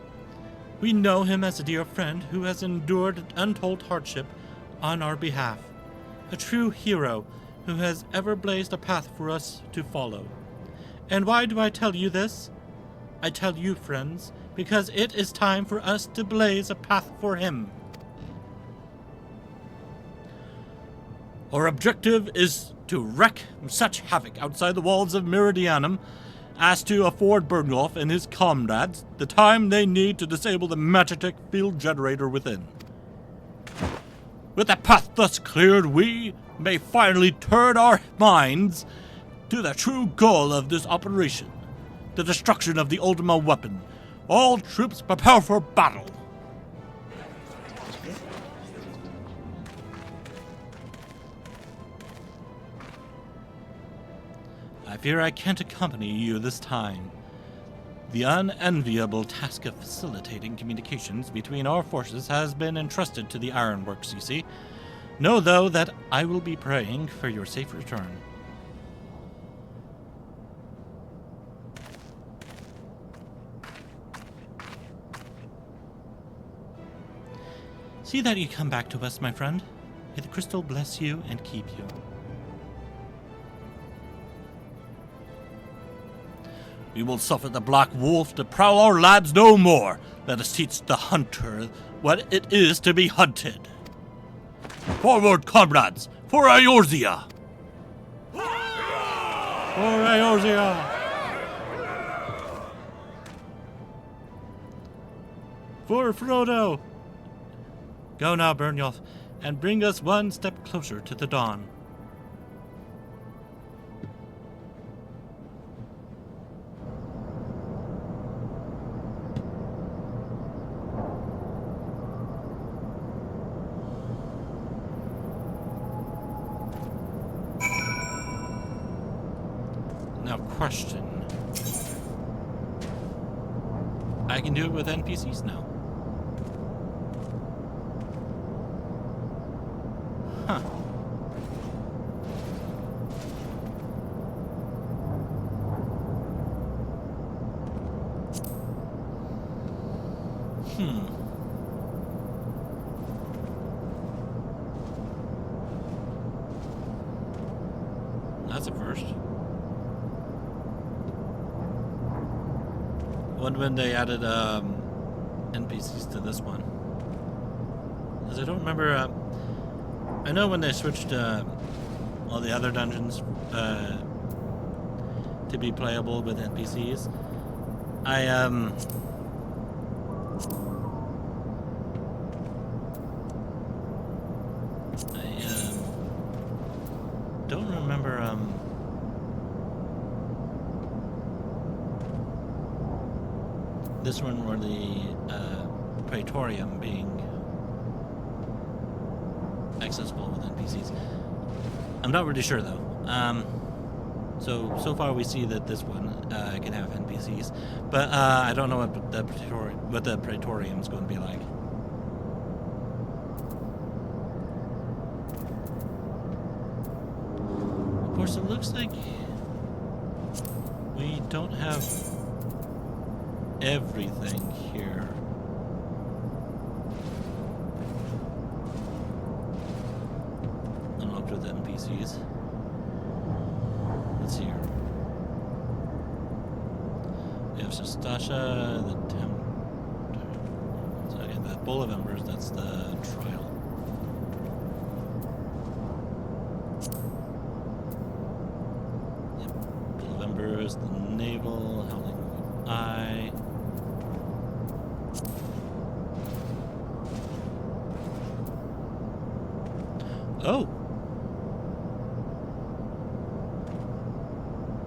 We know him as a dear friend who has endured untold hardship on our behalf. A true hero who has ever blazed a path for us to follow. And why do I tell you this? I tell you, friends, because it is time for us to blaze a path for him. Our objective is to wreak such havoc outside the walls of Meridianum as to afford Byrnjolf and his comrades the time they need to disable the magitek field generator within. With the path thus cleared, we may finally turn our minds to the true goal of this operation, the destruction of the Ultima weapon. All troops prepare for battle. I fear I can't accompany you this time. The unenviable task of facilitating communications between our forces has been entrusted to the Ironworks, you see. Know, though, that I will be praying for your safe return. See that you come back to us, my friend. May the crystal bless you and keep you. We will suffer the Black Wolf to prowl our lands no more. Let us teach the hunter what it is to be hunted. Forward, comrades, for Eorzea! For Eorzea! For Frodo! Go now, Byrnjolf, and bring us one step closer to the dawn. Now, question. I can do it with NPCs now. Huh. That's a first. When they added NPCs to this one. Because I don't remember. I know when they switched all the other dungeons to be playable with NPCs. I don't remember this one or the Praetorium being accessible with NPCs. I'm not really sure though. So far we see that this one can have NPCs, but I don't know what the Praetorium is going to be like. Of course, it looks like we don't have everything here. Unlocked with NPCs. Let's see here. We have Stasha, the temp. So again, the Bowl of Embers, that's the trial. Yep. Bowl of Embers, the naval, Howling Eye. Oh.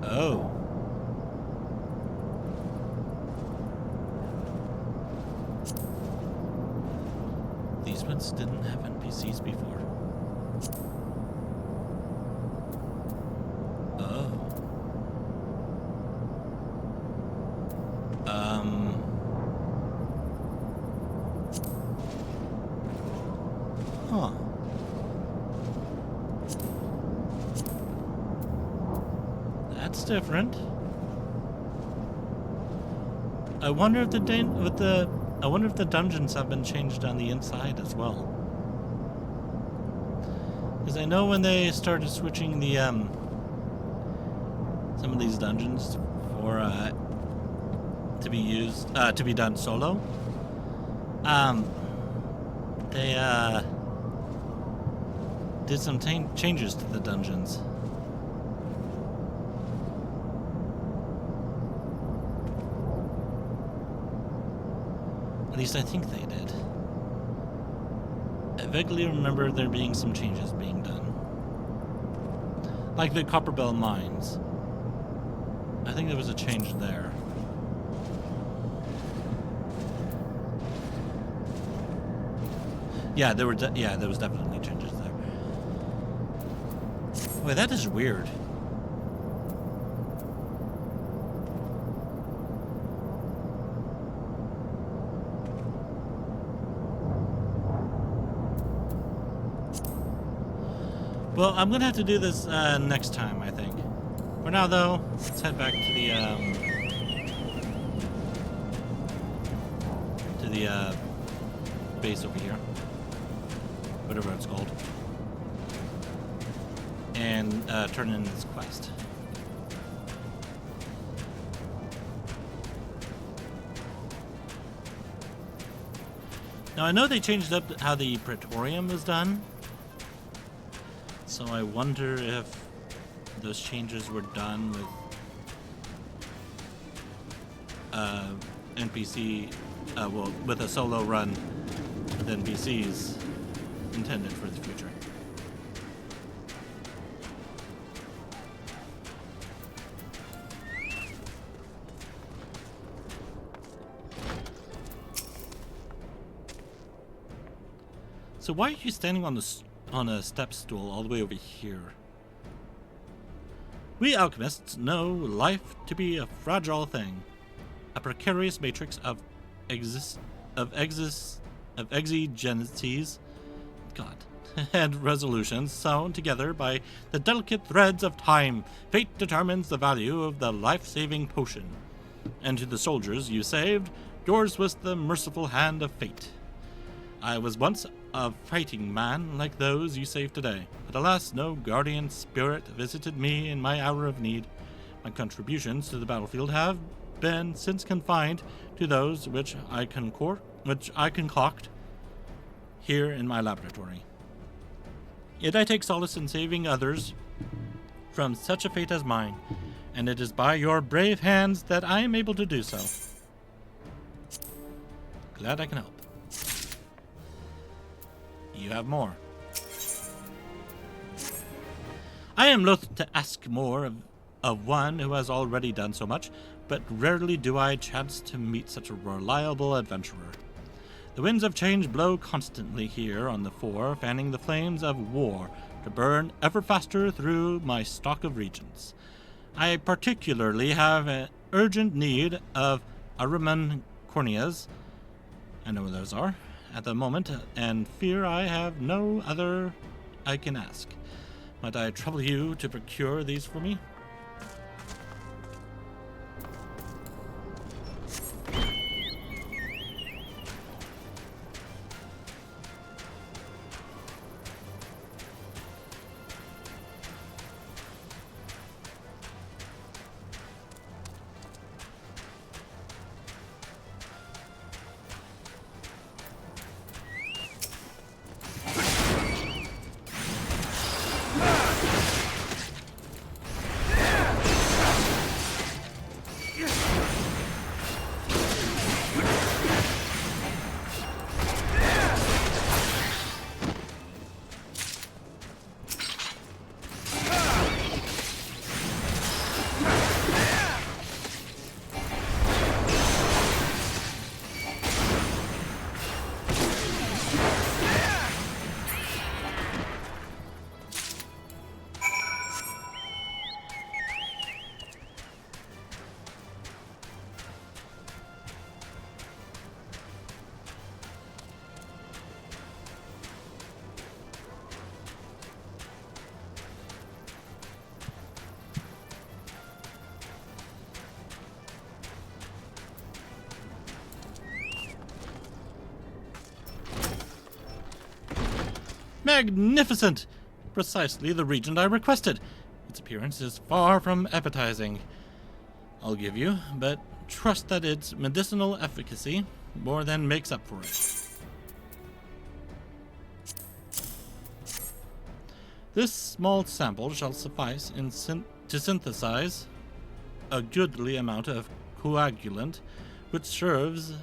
Oh. These ones didn't have NPCs before. Oh. Huh. That's different. I wonder if the dungeons have been changed on the inside as well. Because I know when they started switching the some of these dungeons for to be done solo, they did some changes to the dungeons. At least I think they did. I vaguely remember there being some changes being done. Like the Copperbell Mines. I think there was a change there. Yeah, there was definitely changes there. Wait, that is weird. Well, I'm gonna have to do this next time, I think. For now, though, let's head back to the base over here, whatever it's called, and turn in this quest. Now, I know they changed up how the Praetorium is done. So I wonder if those changes were done with NPC, well, with a solo run with NPCs intended for the future. So why are you standing on a step stool all the way over here? We alchemists know life to be a fragile thing, a precarious matrix of exigencies, God, and resolutions sewn together by the delicate threads of time. Fate determines the value of the life-saving potion, and to the soldiers you saved, yours was the merciful hand of fate. I was once a fighting man like those you saved today. But alas, no guardian spirit visited me in my hour of need. My contributions to the battlefield have been since confined to those which I concoct here in my laboratory. Yet I take solace in saving others from such a fate as mine, and it is by your brave hands that I am able to do so. Glad I can help. You have more. I am loath to ask more of one who has already done so much, but rarely do I chance to meet such a reliable adventurer. The winds of change blow constantly here on the Four, fanning the flames of war to burn ever faster through my stock of regions. I particularly have an urgent need of Ahriman corneas, I know what those are, at the moment, and fear I have no other I can ask. Might I trouble you to procure these for me? Magnificent! Precisely the regent I requested. Its appearance is far from appetizing, I'll give you, but trust that its medicinal efficacy more than makes up for it. This small sample shall suffice to synthesize a goodly amount of coagulant, which serves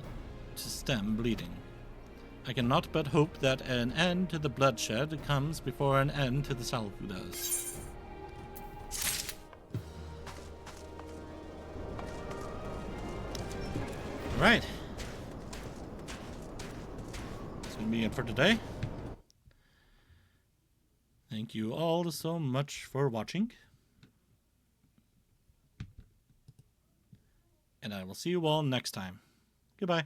to stem bleeding. I cannot but hope that an end to the bloodshed comes before an end to the salve does. Alright. That's going to be it for today. Thank you all so much for watching. And I will see you all next time. Goodbye.